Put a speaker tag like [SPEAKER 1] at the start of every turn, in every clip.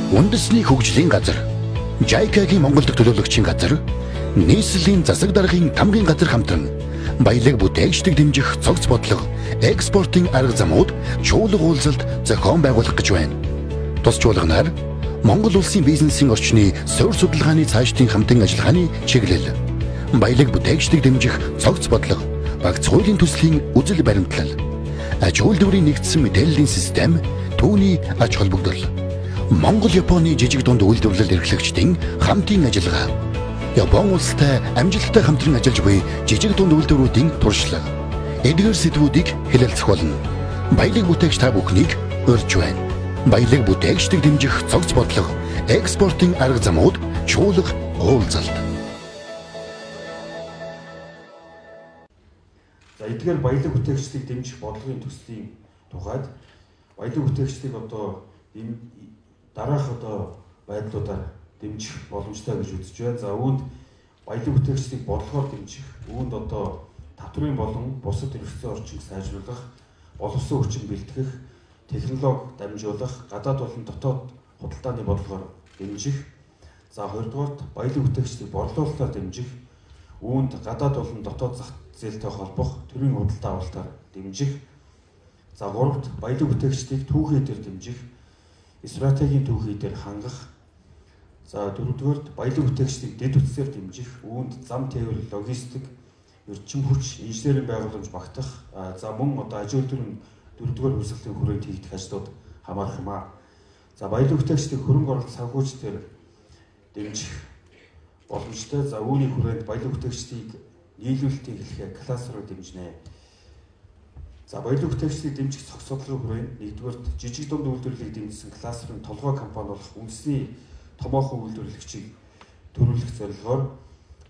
[SPEAKER 1] Үндэсний хөгжлийн газар, JICA-гийн Монгол дахь төлөөлөгчийн газар, нийслэлийн засаг даргын тамгын газар хамтран баялаг бүтээгчдийг дэмжих цогц бодлого, экспортын арга замууд чуулга уулзалт зохион байгуулах гэж байна. Тус чуулганаар Монгол улсын бизнесийн орчны суурь судалгааны цаашдын хамтын ажиллагааны чиглэл, баялаг бүтээгчдийг дэмжих цогц бодлого, багц хуулийн төслийн үзэл баримтлал, аж үйлдвэрийн нэгдсэн мэдээллийн систем, түүний аж холбогдол, Монгол-Японы жижиг дунд үйлдвэрлэл эрхлэгчдийн хамтын ажиллагаа, Япон улстай амжилттай хамтран ажиллаж буй жижиг дунд үйлдвэрүүдийн туршлага, эдгээр сэдвүүдийг хэлэлцэх болно. Баялаг бүтээгч та бүхнийг урьж байна. Баялаг бүтээгчдийг дэмжих цогц бодлого, экспортын арга замууд чуулга уулзалт.
[SPEAKER 2] За эдгээр баялаг бүтээгчдийг дэмжих бодлогын төслийн тухайд баялаг бүтээгчдийг энэ дараах байдлуудаар дэмжих боломжтой гэж үзэж байна. За үүнд баялаг бүтээгчдийг бодлогоор дэмжих, үүнд татврын болон бусад эрхцээ орчинг сайжруулах, боловсон хүчин бэлтгэх, технологи дамжуулах, гадаад болон дотоод худалдааны бодлогоор дэмжих. За хоёрдугаарт баялаг бүтээгчдийг борлуулалтаар дэмжих, үүнд гадаад болон дотоод зах зээлтэй холбох, төрийн худалдаа авалтаар дэмжих. За гуравт баялаг бүтээгчдийг түүхий дээр дэмжих, стратегийн түүхий дээр хангах. За дөрөвдүгээрт баялаг бүтээгчдийг дэд үтсээр дэмжих, үүнд зам тээвэр, логистик, эрчим хүч, инженерийн байгууламж багтах, за мөн аж үйлдвэрийн дөрөвдүгээр хүсэлтийн хүрээнд хийгдэх ажлууд хамаарах юм аа. За баялаг бүтээгчдийг хөрөнгө оруулалт санхүүжилтээр дэмжих боломжтой. За үүний хүрээнд баялаг бүтээгчдийг нийлүүлэлтийн хэлхээ кластераар дэмжинэ. За баялаг бүтээгчдийг дэмжих цогц бодлогын хүрээнд нэгдүгээрт жижиг дунд үйлдвэрлэлийг дэмжсэн кластерын толгой компани болох үндэсний томоохон үйлдвэрлэгчийг төрүүлэх зорилгоор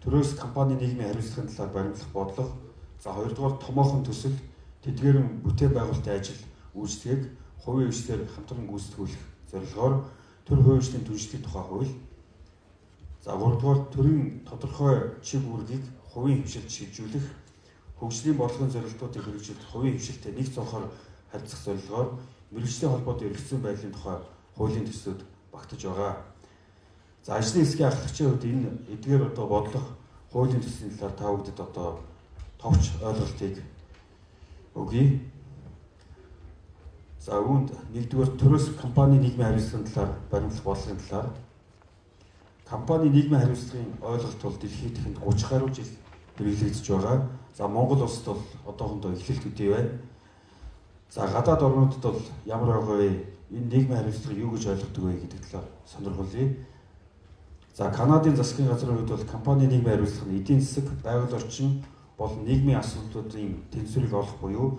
[SPEAKER 2] төрөөс компани нийгмийн хариуцлагын талаар баримтлах бодлого. За хоёрдугаар томоохон төсөл, тэдгээрэн бүтээн байгуулалтын ажил үйлчлэгийг хувийн хвшлээр хамтран гүйцэтгүүлэх зорилгоор төр хувийн хвшлийн түншлэлийн тухай хууль. За гуравдугаар төрийн тодорхой чиг үүргийг хувийн хвшилд шилжүүлэх, хөгжлийн бодлогын зорилтуудыг хэрэгжүүлэх хувийн хвшилтэд нэг цонхоор харьцах зорилгоор мэргэжлийн холбоотой эргэцсэн байдлын тухай хуулийн төслүүд багтаж байгаа. За ажлын хэсгийн ахлагчийн хувьд энэ эдгээр бодлого хуулийн төслийн талаар та бүхэнд товч ойлголтыг өгье. За үүнд нэгдүгээр төрөөс компани нийгмийн хариуцлагын талаар баримтлах бодлогын талаар компани нийгмийн хариуцлагын ойлголт бол дэлхийд ихэнд 30 гаруй жил хэрэглэгдэж байгаа. За Монгол улсад бол одоохондоо эхлэлт үдий байна. За гадаад орнуудад бол ямар байгаа вэ? Энэ нийгмийн хариуцлагыг юу гэж ойлгодог вэ гэдэг талаар сонирхолтой. За Канадын засгийн газрын хувьд бол компани нийгмийн хариуцлага нь эдийн засаг, байгаль орчин болон нийгмийн асуудлуудын тэнцвэрийг олох буюу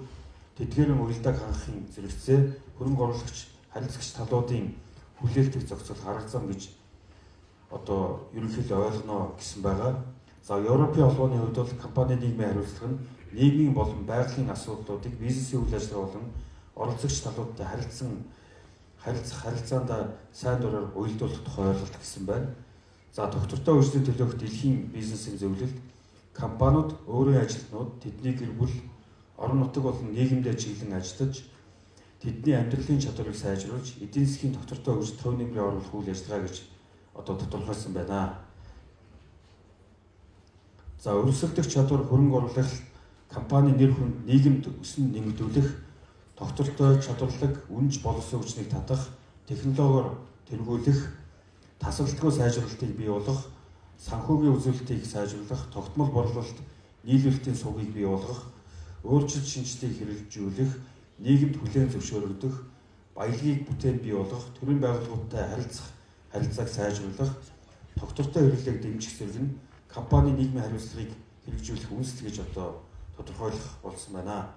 [SPEAKER 2] тэдгээрийн уялдааг хангахын зэрэгцээ хөрөнгө оруулагч, харилцагч талуудын хүлээлтийг зохицуулах арга зам гэж ерөнхийдөө ойлгоно гэсэн байгаа. За Европын холбооны хувьд бол компани нийгмийн хариуцлага нь нийгмийн болон байгалийн асуудлуудыг бизнесийн үйл ажиллагаа болон оролцогч талуудтай харилцаанд сайн дураар уялдуулах тухай ойлголт гэсэн байна. За доктортой үйлчлэлийн төлөөх дэлхийн бизнесийн зөвлөлд компаниуд өөрийн ажилтнууд тэдний гэр бүл, орон нутаг болон нийгэмдээ чиглэн ажиллаж тэдний амьдралын чадварыг сайжруулж эдийн засгийн доктортой үйлчлэлд төв нэмрээ оруулах үйл ажиллагаа гэж тодорхойлсон байна. За өрсөлдөх чадвар, хөрөнгө оруулалт, компани нэр хүнд, нийгэмд өсөн нэмэгдүүлэх, доктортой чадварлаг, үнж боловсон хүчнийг татах, технологиор тэргүүлэх, тасралтгүй сайжруулалтыг бий болгох, санхүүгийн үзүүлэлтийг сайжруулах, тогтмол борлуулалт, нийлүүлэлтийн сувгийг бий болгох, өөрчлөлт шинжилгээг хэрэгжүүлэх, нийгэмд хүлээн зөвшөөрөгдөх, баялагийг бүтээн бий болгох, төрийн байгууллагуудтай харилцааг сайжруулах, доктортой хэрэглээг дэмжих зэрэг нь компани нийгмийн хариуцлагыг хэрэгжүүлэх үндэслэл гэж тодорхойлох болсон байна.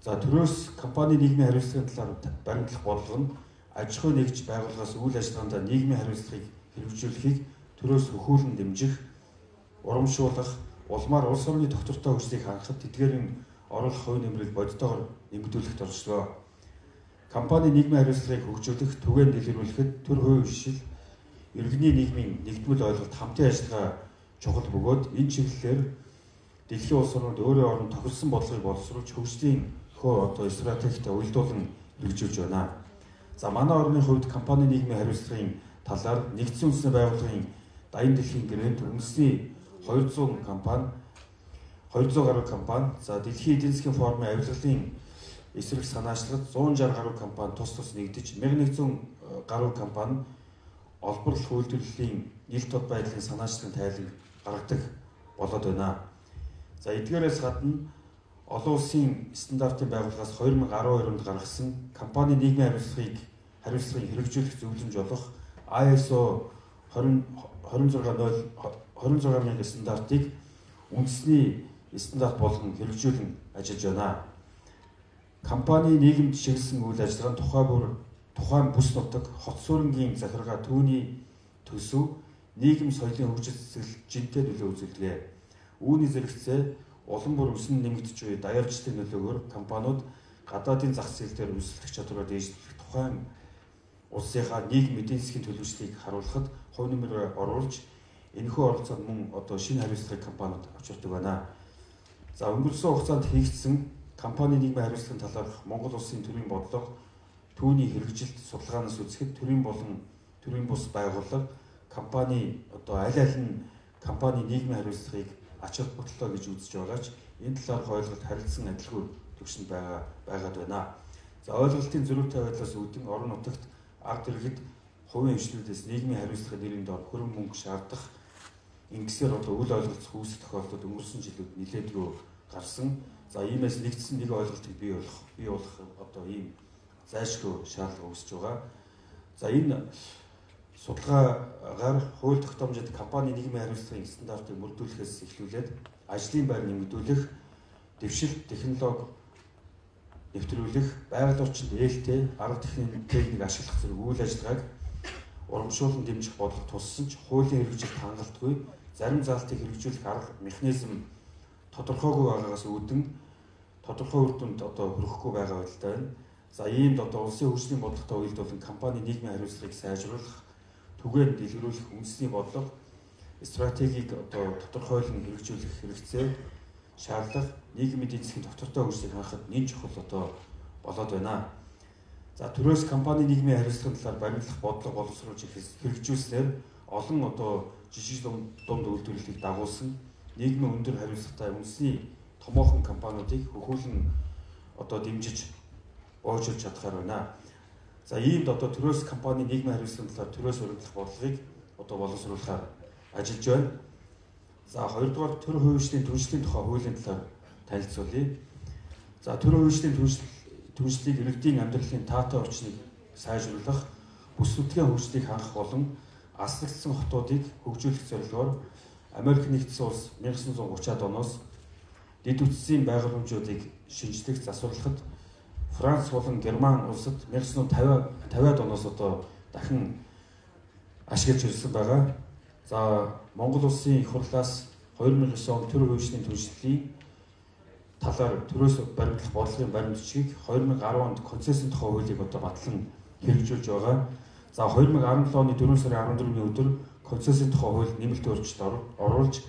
[SPEAKER 2] За төрөөс компани нийгмийн хариуцлагын талаар баримтлах бодлого нь аж ахуй нэгж байгууллагаас үйл ажиллагаанд нийгмийн хариуцлагыг хэрэгжүүлэхийг төрөөс хөхүүлэн дэмжих, урамшуулах, улмаар улс орны доктортой хүчлийг хангахад тэдгээрийн оруулах хувь нэмрийг бодитоогоор нэмэгдүүлэхт орчлоо. Компани нийгмийн хариуцлагыг хөгжүүлэх, түгээн дэлгэрүүлэхэд төр хувийн хвшил, иргэний нийгмийн нэгдмэл ойлголт хамтын ажиллагаа чухал бөгөөд энэ чиглэлээр дэлхийн улс орнууд өөрийн орон тохирсон бодлогыг боловсруулж хөгжлийн стратегитой уялдуулан хэрэгжүүлж байна. За манай орны хувьд компани нийгмийн хариуцлагын талаар нэгдсэн үндэсний байгууллагын Даян дэлхийн гэрээнд үндэсний 200 компани 200 гаруй компани, за дэлхийн эдийн засгийн форумын авилгалын эсрэг санаачлагад 160 гаруй компани тус нэгдэж 1100 гаруй компани олборлол үйлдвэрлэлийн нийт тод байдлын санаачлагын тайлаг гаргадаг болоод байна. За эдгээрээс гадна олон улсын стандартын байгууллагаас 2012 онд гаргасан компани нийгмийн хариуцлагын хэрэгжүүлэх зөвлөмж болох ISO 26000 стандартыг үндэсний стандарт болгон хэрэгжүүлэн ажиллаж байна. Компани нийгэмд чиглэсэн үйл ажиллагаа нь тухайн бүс нутаг, хот суурингийн захиргаа түүний төсөв, нийгэм соёлын хөгжил жинтэй нөлөө үзүүлдэг. Үүний зэрэгцээ улам бүр өсөн нэмэгдэж буй даяарчлалын нөлөөгөөр компаниуд гадаадын зах зээл дээр өрсөлдөх чадвараа дээшлэх тухайн улсынхаа нийгэм эдийн засгийн төлөвчлөлийг харуулахад хувь нэмрээ оруулж энэхүү оролцоонд мөн одоо шинэ хариуцлагыг компаниуд авч явдаг байна. За өнгөрсөн хугацаанд хийгдсэн компани нийгмийн хариуцлагын талаарх Монгол улсын төрийн бодлого түүний хэрэгжилт судалгаанаас үзэхэд төрийн болон төрийн бус байгууллага компани одоо аль аль нь компани нийгмийн хариуцлагыг ач холбогдолтой гэж үзэж байгаач энэ талаарх ойлголт харилцан адилгүй төвшөнд байгаад байна. За ойлголтын зөрүүтэй байдлаас үүдэн орон нутагт ард иргэд хувийн эмчлүүдээс нийгмийн хариуцлагын нэрийн дор хөрөнгө мөнгө шаардах ингэсээр одоо үл ойлголцох үүсэх тохиолдолд өнгөрсөн жилүүд нэлээдгүй гарсан. За иймээс нэгдсэн нэг ойлголтыг бий болох одоо ийм зайлшгүй шаардлага үүсэж байгаа. За энэ судалгаагаар хууль тогтоомжид компани нийгмийн хариуцлагын стандартыг мөрдүүлэхээс эхлүүлээд ажлын байр нэмэгдүүлэх, дэвшилт технологи нэвтрүүлэх, байгаль орчинд ээлтэй арга техник ашиглах зэрэг үйл ажиллагааг урамшуулан дэмжих бодлого туссан ч хуулийн хэрэгжилт хангалтгүй, зарим заалтыг хэрэгжүүлэх арга механизм тодорхойгүй байгаагаас үүдэн тодорхой үр дүнд одоо хүрэхгүй байгаа байдалтай байна. За иймд одоо улсын хөгжлийн бодлоготой уялдуулан компани нийгмийн хариуцлагыг сайжруулах, түгээн дэлгэрүүлэх үндэсний бодлого, стратегийг одоо тодорхойлон хэрэгжүүлэх хэрэгцээ, шаардлага нийгмийн эдийн засгийн доктортой хөгжлийг харахад нэн чухал одоо болоод байна. За төрөөс компани нийгмийн хариуцлагын талаар баримтлах бодлого боловсруулж хэрэгжүүлснээр олон одоо жижиг дунд үйлдвэрлэлийг дагуулсан нийгмийн өндөр хариуцлагатай үндэсний томоохон компаниудыг хөхүүлэн одоо дэмжиж боожулж чадхаар байна. За иймд одоо төрөөс компани нийгмийн хариуцлагын талаар төрөөс өргөдөх бодлогыг одоо боловсруулахаар ажиллаж байна. За хоёрдугаар төр хувьчдын түншлэлийн тухай хуулийн талаар танилцуулъя. За төр хувьчдын түншлэлийг иргэдийн амьдралын таатай орчныг сайжруулах, бүс нутгийн хөгжлийг хангах болон аслагдсан хотуудыг хөгжүүлэх зорилгоор Америк нэгдсэн улс 1930-ад оноос дэд үтсийн байгууламжуудыг шинжлэх засварлахад Франц болон Герман улсад 1950-ад оноос одоо дахин ашиглаж ирсэн байгаа. За Монгол улсын их хурлаас 2009 онд төр хувьчдын түншлэлийн талаар төрөөс баримтлах бодлогын баримтчгийг 2010 онд концессийн тухай хуулийг одоо батлан хэрэгжүүлж байгаа. За 2017 оны 4 сарын 14-ний өдөр концессийн тухай хууль нэмэлт өөрчлөлт оруулж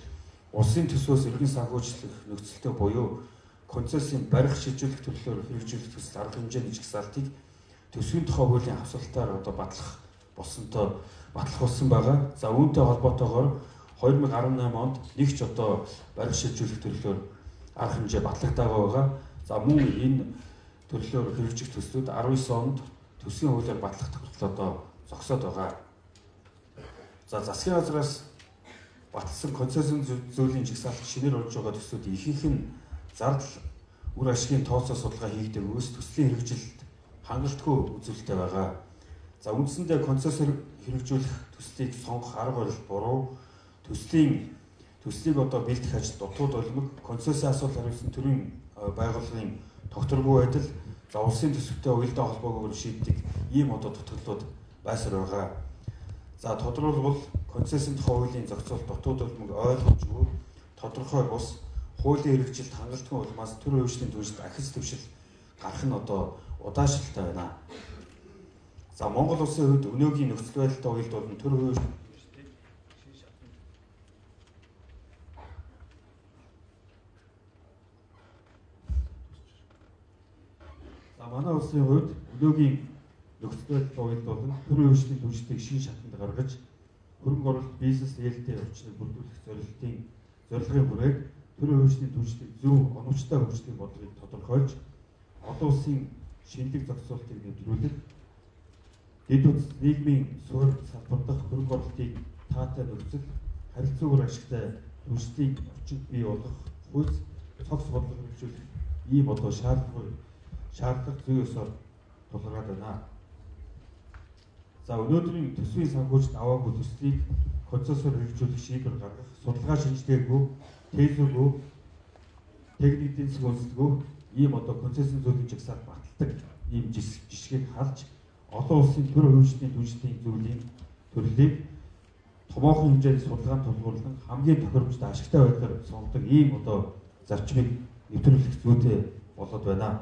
[SPEAKER 2] улсын төсвөөс иргэн санхүүжлэх нөхцөлтэй буюу концессийн барих шилжүүлэх төрлөөр хэрэгжүүлэх төсөл арга хэмжээний жагсаалтыг төсвийн тухай хуулийн хавсгалтаар одоо батлах болсон байгаа. За үүнтэй холбоотойгоор 2018 онд нэгч одоо барих шилжүүлэх төрлөөр арга хэмжээ батлагдаагаа байгаа. За мөн энэ төрлөөр хэрэгжих төслүүд 19 онд төсвийн хуулиар батлах тохиолдол одоо зогсоод байгаа. За засгийн газраас батлсан концессийн зөвлөлийн жагсаалт шинээр орж байгаа төслүүд ихэнх нь зардал үр ашигын тооцоо судалгаа хийгдэг өөс төслийн хэрэгжилт хангалтгүй үзүүлэлттэй байгаа. За үндсэндээ концессор хэрэгжүүлэх төслийг сонгох арга барил буруу, төслийг одоо бэлдэх ажил дутууд олимог, концессийн асуудал хариуцсан төрийн байгууллагын тогтворгүй байдал, за улсын төсөвтэй уялдаа холбоогоор шийддэг ийм одоо дутагдлууд байсаар байгаа. За тодорхойлбол концессийн тухай хуулийн зохицуулалт дутууд олимог ойлгомжгүй, тодорхой бус, хуулийн хэрэгжилт хангалтгүй улмаас төр хувьчдын түншлэлд ахис төвшил гарах нь одоо удаашралтай байна. За Монгол улсын хувьд өнөөгийн нөхцөл байдалтай уялдуулан төр хувьч манай улсын хувьд өнөөгийн нөхцөл байдлаа уялдуулан төрийн хөгжлийн түвшинтийг шин шатанд гаргаж хөрөнгө оруулалт бизнес ээлтэй орчныг бүрдүүлэх зорилгын хүрээд төрийн хөгжлийн түвшинтийг зөв оновчтой хөгжлийн бодлогыг тодорхойлж олон улсын шинэлэг зохицуултыг нэвтрүүлэх, дэд үзэс нийгмийн суурь салбар дахь хөрөнгө оруулалтыг таатай нөхцөл харилцаагаар ашигтай түвшинтийг орчинд бий болгох хууль цогц бодлого хэрэгжүүлэх ийм одоо шаардлага зүй ёсоор тулгараад байна. За өнөөдрийн төсвийн санхүүжилт аваагүй төслийг концессор хэрэгжүүлэх шийдвэр гаргах, судалгаа шинжилгээгүй, тээзүүргүй, техник эдийн засгийн үндэслэггүй ийм одоо концессийн зөвлөмж жагсаал баталдаг ийм жишгийг харж олон улсын төр хөгжлийн түвшинтийн зүйлийн төрлийг томоохон хэмжээний судалгаанд тулгуурлан хамгийн тохиромжтой ашигтай байдлаар сонгодог ийм одоо зарчмыг нэвтрүүлэх зүйтэй болоод байна.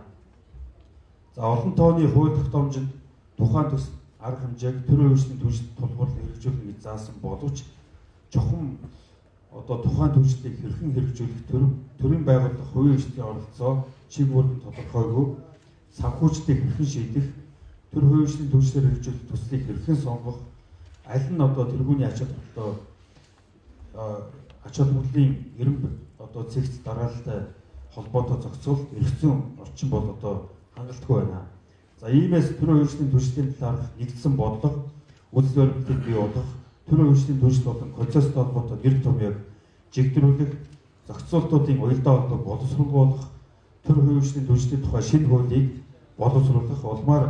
[SPEAKER 2] За олон тооны хууль тогтоомжинд тухайн төс арга хэмжээг төрийн хөгжлийн түвшинд тулгуурлан хэрэгжүүлэх гэж заасан боловч чухам одоо тухайн түвшинтийг хэрхэн хэрэгжүүлэх төрийн байгууллага хувийн эрхтний оролцоо чиг үүрэг тодорхойгүй, санхүүжилтийг хэрхэн шийдэх, төр хувийн эрхтний түвшинээр хэрэгжүүлэх төслийг хэрхэн сонгох, аль нь одоо тэргүүний ач холбогдлын эренб одоо цэгц дараалалтай холбоотой зохицуулалт эргэцэн орчин бол одоо хангалтгүй байна. За иймээс төрийн хөгжлийн түвшинтийн талаарх нэгдсэн бодлого, үзэл баримтыг бий болгох, төрийн хөгжлийн түвшинт болон концесстэй холбоотой нэр томьёог чигтрүүлэх, зохицуултуудын уялдаа холбоог боловсруулах, төрийн хөгжлийн түвшинтийн тухай шинэ хуулийг боловсруулах, улмаар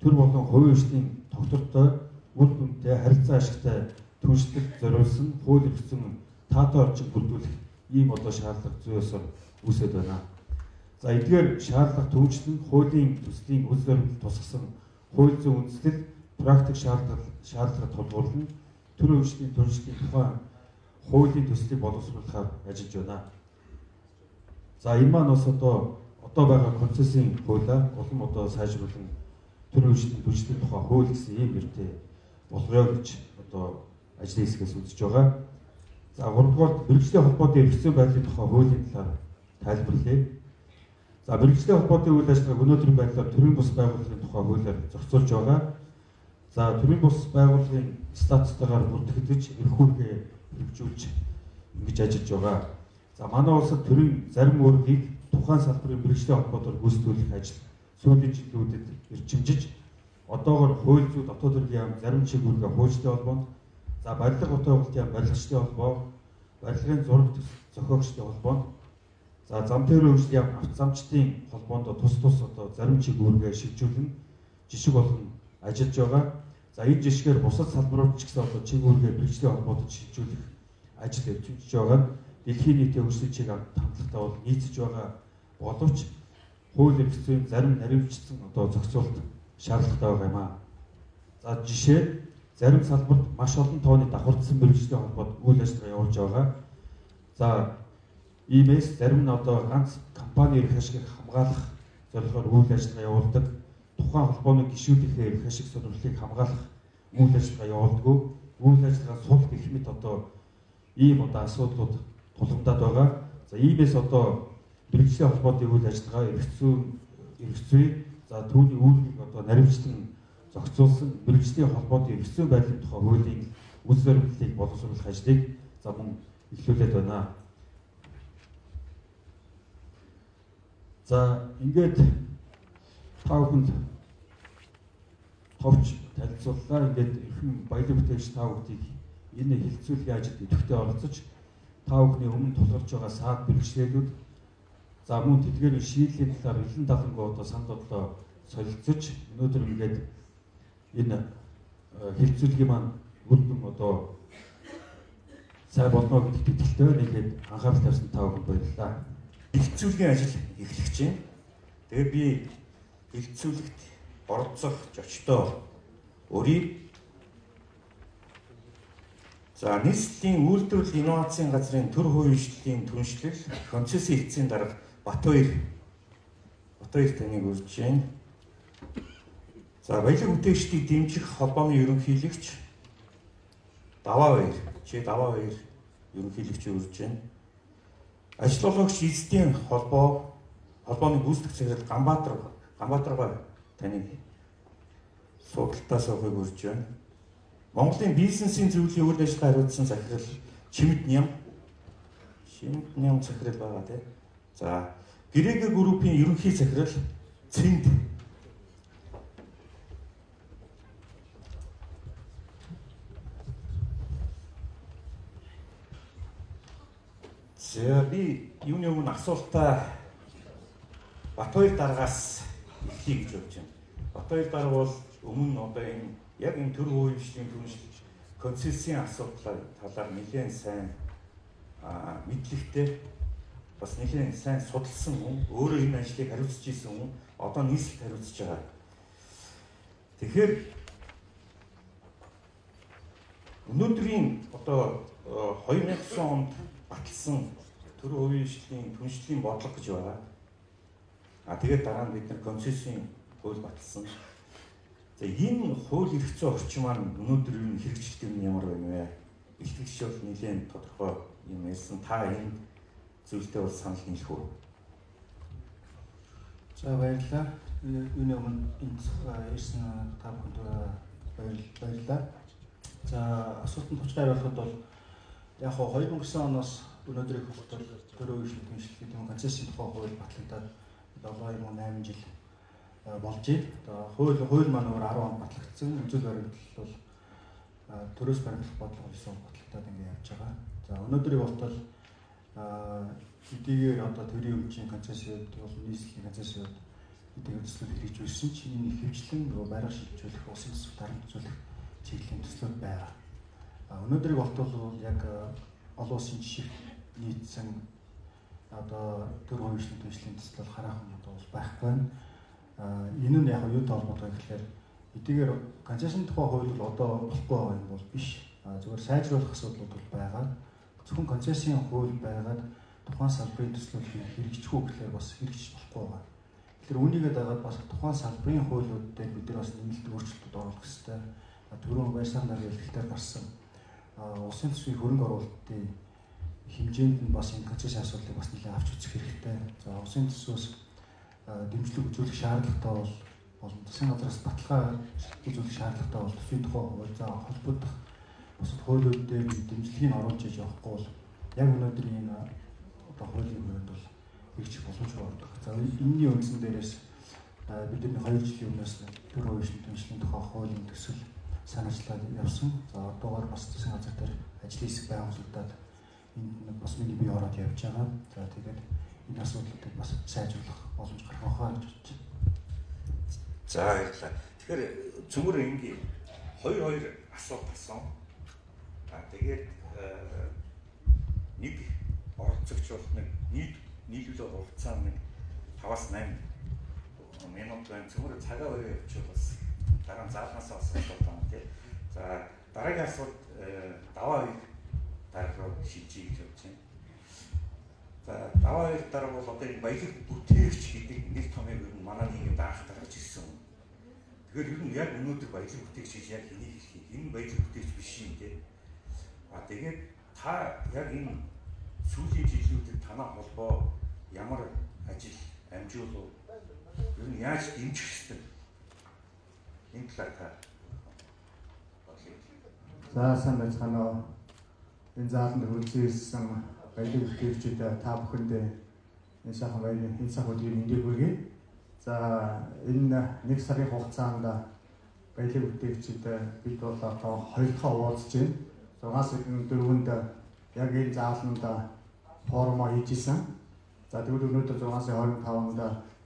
[SPEAKER 2] төр болон хувийн хөгжлийн тогтвортой, үр дүнтэй, харилцаа ашигтай түвшинтэд зориулсан хууль эрхцэн таатай орчин бүрдүүлэх ийм одоо шаардлага зүй ёсоор үүсэж байна. За эдгээр шаардлага төвчлэн хуулийн төслийн үйл зорилгод тусгасан хууль зүйн үндэслэл практик шаардлага тулгуурлан төрийн хөгжлийн түвшинтийн тухай хуулийн төслийг боловсруулахаар ажиллаж байна. За энэ маань бас одоо байгаа концессийн хуулиа улам одоо сайжруулан төрийн хөгжлийн түвшинтийн тухай хууль гэсэн ийм нэртэй болгоё гэж одоо ажлын хэсгээс үзэж байгаа. За 3-р мэргэжлийн холбоотой эрхцэн байдлын тухай хуулийн талаар тайлбарлая. За мэргэжлийн холбоотой үйл ажиллагааг өнөөдрийн байдлаар төрийн бус байгууллагын тухай хуулиар зохицуулж байгаа. За төрийн бус байгууллагын статустайгаар бүртгэгдэж эрх үүргээ хэрэгжүүлж ингэж ажиллаж байгаа. За манай улсад төрийн зарим үүргийг тухайн салбарын мэргэжлийн холбоотоор гүйцэтгэх ажил сүүлийн жилүүдэд эрчимжиж одоогоор хууль зүйн дотоод хэргийн яам зарим чиг үүргээ хуульчдын холбоонд, за барилга утгуулалтын яам барилгачдын холбоо, барилгын зураг зохиогчдын холбоонд, за зам тээврийн хөгжлийн яам автозамчдын холбоонд тус одоо зарим чиг үүргээ шилжүүлэн жишг болгон ажиллаж байгаа. За энэ жишгээр бусад салбарууд ч гэсэн одоо чиг үүргээ мэргэжлийн холбоотод шилжүүлэх ажил эрчимжиж байгаа. Дэлхийн нийтийн хөгжлийн чиг хандлагатай бол нийцэж байгаа боловч хууль эрх зүйн зарим наривчсан одоо зохицуулалт шаардлагатай байгаа юм аа. За жишээ зарим салбарт маш олон тооны давхардсан мэргэжлийн холбоод үйл ажиллагаа явуулж байгаа. За иймээс зарим нь одоо ганц компани эрх ашигыг хамгаалах зорилгоор үйл ажиллагаа явуулдаг. Тухайн холбооны гишүүдийнхээ эрх ашиг сонирхлыг хамгаалах үйл ажиллагаа явуулдаг. Үйл ажиллагаа сул гэх мэт одоо ийм одоо асуудлууд тулгамдаад байгаа. За иймээс одоо мэргэжлийн холбоотой үйл ажиллагаа эрх зүй за түүний үүргийг одоо наривчлан зохицуулсан мэргэжлийн холбоотой эрх зүйн байдлын тухай хуулийн үйл зорилтыг боловсруулах ажлыг за мөн эхлүүлээд байна. За ингээд та бүхэнд товч танилцууллаа. Ингээд эрхэм баялаг бүтээгч та бүхнийг энэ хилцүүлгийн ажилд идэвхтэй оролцож та бүхний өмнө тулгарч байгаа саад бэрхшээлүүд за мөн тэдгээрийн шийдлийн талаар илэн далангуу одоо санал бодлоо солилцож өнөөдөр ингээд энэ хилцүүлгийн маань үр дүн одоо сайн болно гэдэгт итгэлтэй байна. Ингээд анхаарал тавьсан та бүхэнд баярлалаа.
[SPEAKER 3] Хилцүүлгийн ажил эхлэх чинь. Тэгээд би хилцүүлэгт оролцох зочдоо өрийг за нийслэлийн үйлдвэрлэл инновацийн газрын төр хувийн түншлэл концессийн эцсийн дарга Батбаяр таныг урьж байна. За баялаг бүтээгчдийг дэмжих холбооны ерөнхийлөгч Даваа Баяр ерөнхийлөгчийг урьж байна. Ажил олгогч эзэдийн холбооны гүйцэтгэх захирал Ганбаатар таныг судалтаа суухыг урьж байна. Монголын бизнесийн зөвлөлийн үйл ажиллагаа хариуцсан захирал Чимэд Ням захирал байгаа тийм. За Грэг группийн ерөнхий захирал Цэнд. За би юуны өмнө асуултаа Батбаяр даргаас эхлэе гэж бодож байна. Батбаяр дарга бол өмнө одоо энэ яг энэ төр хуулийн түншлэл концессийн асуудлаар талаар нэлээд сайн мэдлэгтэй бас нэлээд сайн судалсан хүн, өөрөө энэ ажлыг хариуцж исэн хүн, одоо нийслэлд хариуцж байгаа. Тэгэхээр өнөөдрийн одоо 2009 онд баталсан төр хуулийн түншлэлийн бодлого гэж байгаа. Тэгээд дараа нь бид нар концессийн хууль баталсан. За энэ хууль эрх зүйн орчин маань өнөөдөр юу хэрэгжилт юм ямар байна вэ? Илтгэгч бол нэлээд тодорхой юм хэлсэн. Та энэ зүйлтэй бол санал нийлэх үү?
[SPEAKER 4] За баярлалаа. Юуны өмнө энэ ирсэн та бүхэнд баярлалаа. За асуултанд туцаар явахад бол яг 2009 оноос өнөөдрийг хүртэл төр хуулийн түншлэлийн концессийн тухай хууль батлагдаад 7-8 жил болж байна. Хууль маань өөр 10 онд батлагдсан. Үзэл баримтлал бол төрөөс баримтлах бодлого гэсэн батлагдаад ингэ явж байгаа. За өнөөдрийг болтол эдгээр одоо төрийн өмчийн концессиуд бол нийслэлийн концессиуд эдгээр төслүүд хэрэгжүүлсэн чинь энэ ихэвчлэн нөгөө байраа шилжүүлэх, улсын төсөв дарамтжуулах чиглэлийн төслүүд байгаа. Өнөөдрийг болтол яг олон улсын жишээ нийцсэн одоо төр хуулийн түншлэлийн төсөл бол хараахан бол байхгүй байна. Энэ нь яг юутай холбоотой гэхээр эдгээр концессийн тухай хууль бол одоо болохгүй байгаа юм бол биш. Зүгээр сайжруулах асуудлууд бол байгаа. Зөвхөн концессийн хууль байгаад тухайн салбарын төслүүд хэрэгжихгүй гэхээр бас хэрэгжиж болохгүй байгаа. Тэгэхээр үүнийгээ дагаад бас тухайн салбарын хуулиуд дээр бид нар бас нэмэлт өөрчлөлтүүд оруулах хэрэгтэй. Түрүүн баярсан дарга хэлэхдээ гарсан улсын төсвийн хөрөнгө оруулалтын хэмжээнд нь бас энэ концессийн асуудлыг бас нэлээд авч үзэх хэрэгтэй. За улсын төсвөөс дэмжлэг үзүүлэх шаардлагатай бол засгийн газраас баталгаа үзүүлэх шаардлагатай бол төсвийн тухай хууль за холбогдох бусад хуулиуд дээр дэмжлэгийг оруулж иж явахгүй бол яг өнөөдрийн энэ одоо хуулийн хүрээнд бол хэрэгжих боломжгүй болдог. За энэний үндсэн дээрээс бидний 2 жилийн өмнөөс төр хуулийн түншлэлийн тухай хуулийн төсөл санаачлаад явсан. За одоогоор бас засгийн газар дээр ажлын хэсэг байгуулагдаад энд бас миний бие ороод явж байгаа. За тэгээд энэ асуудлуудыг бас сайжруулах боломж гарах хаа гэж бодож байна.
[SPEAKER 3] За баярлалаа. Тэгэхээр цөмөр энгийн 2 асуулт асуусан. Тэгээд нэг оролцогч бол нийлүүлээд уралцаа нэг 5-8 минут байна. Цөмөр цагаа өрөө явуул бас дараа нь заалнаас асуулт байна тий. За дараагийн асуулт даваа дарга шилжиж гэж бодож байна. За даваа дарга бол одоо энэ баялаг бүтээгч гэдэг нэр томьёог ер нь манай нийгэмд анх гаргаж ирсэн. Тэгэхээр ер нь яг өнөөдөр баялаг бүтээгч гэж яг энийг хэлхий. Энэ баялаг бүтээгч биш юм тий. Тэгээд та яг энэ сүүлийн жилүүдэд танаа холбоо ямар ажил амжуулав? Ер нь яаж дэмжих хэвээр энэ талаар та
[SPEAKER 5] За сайн байцгаана уу. Энэ зааланд хүрэлцэн баялаг бүтээгчид та бүхэндээ энэ сайхан баярын энэ цаг өдрийн мэндийг хүргэе. За энэ 1 сарын хугацаанд баялаг бүтээгчид бид бол одоо 2 дахь уулзж байна. 6 сарын 4-нд яг энэ зааланд форум хийжсэн. За тэгвэл өнөөдөр 6 сарын 25-нд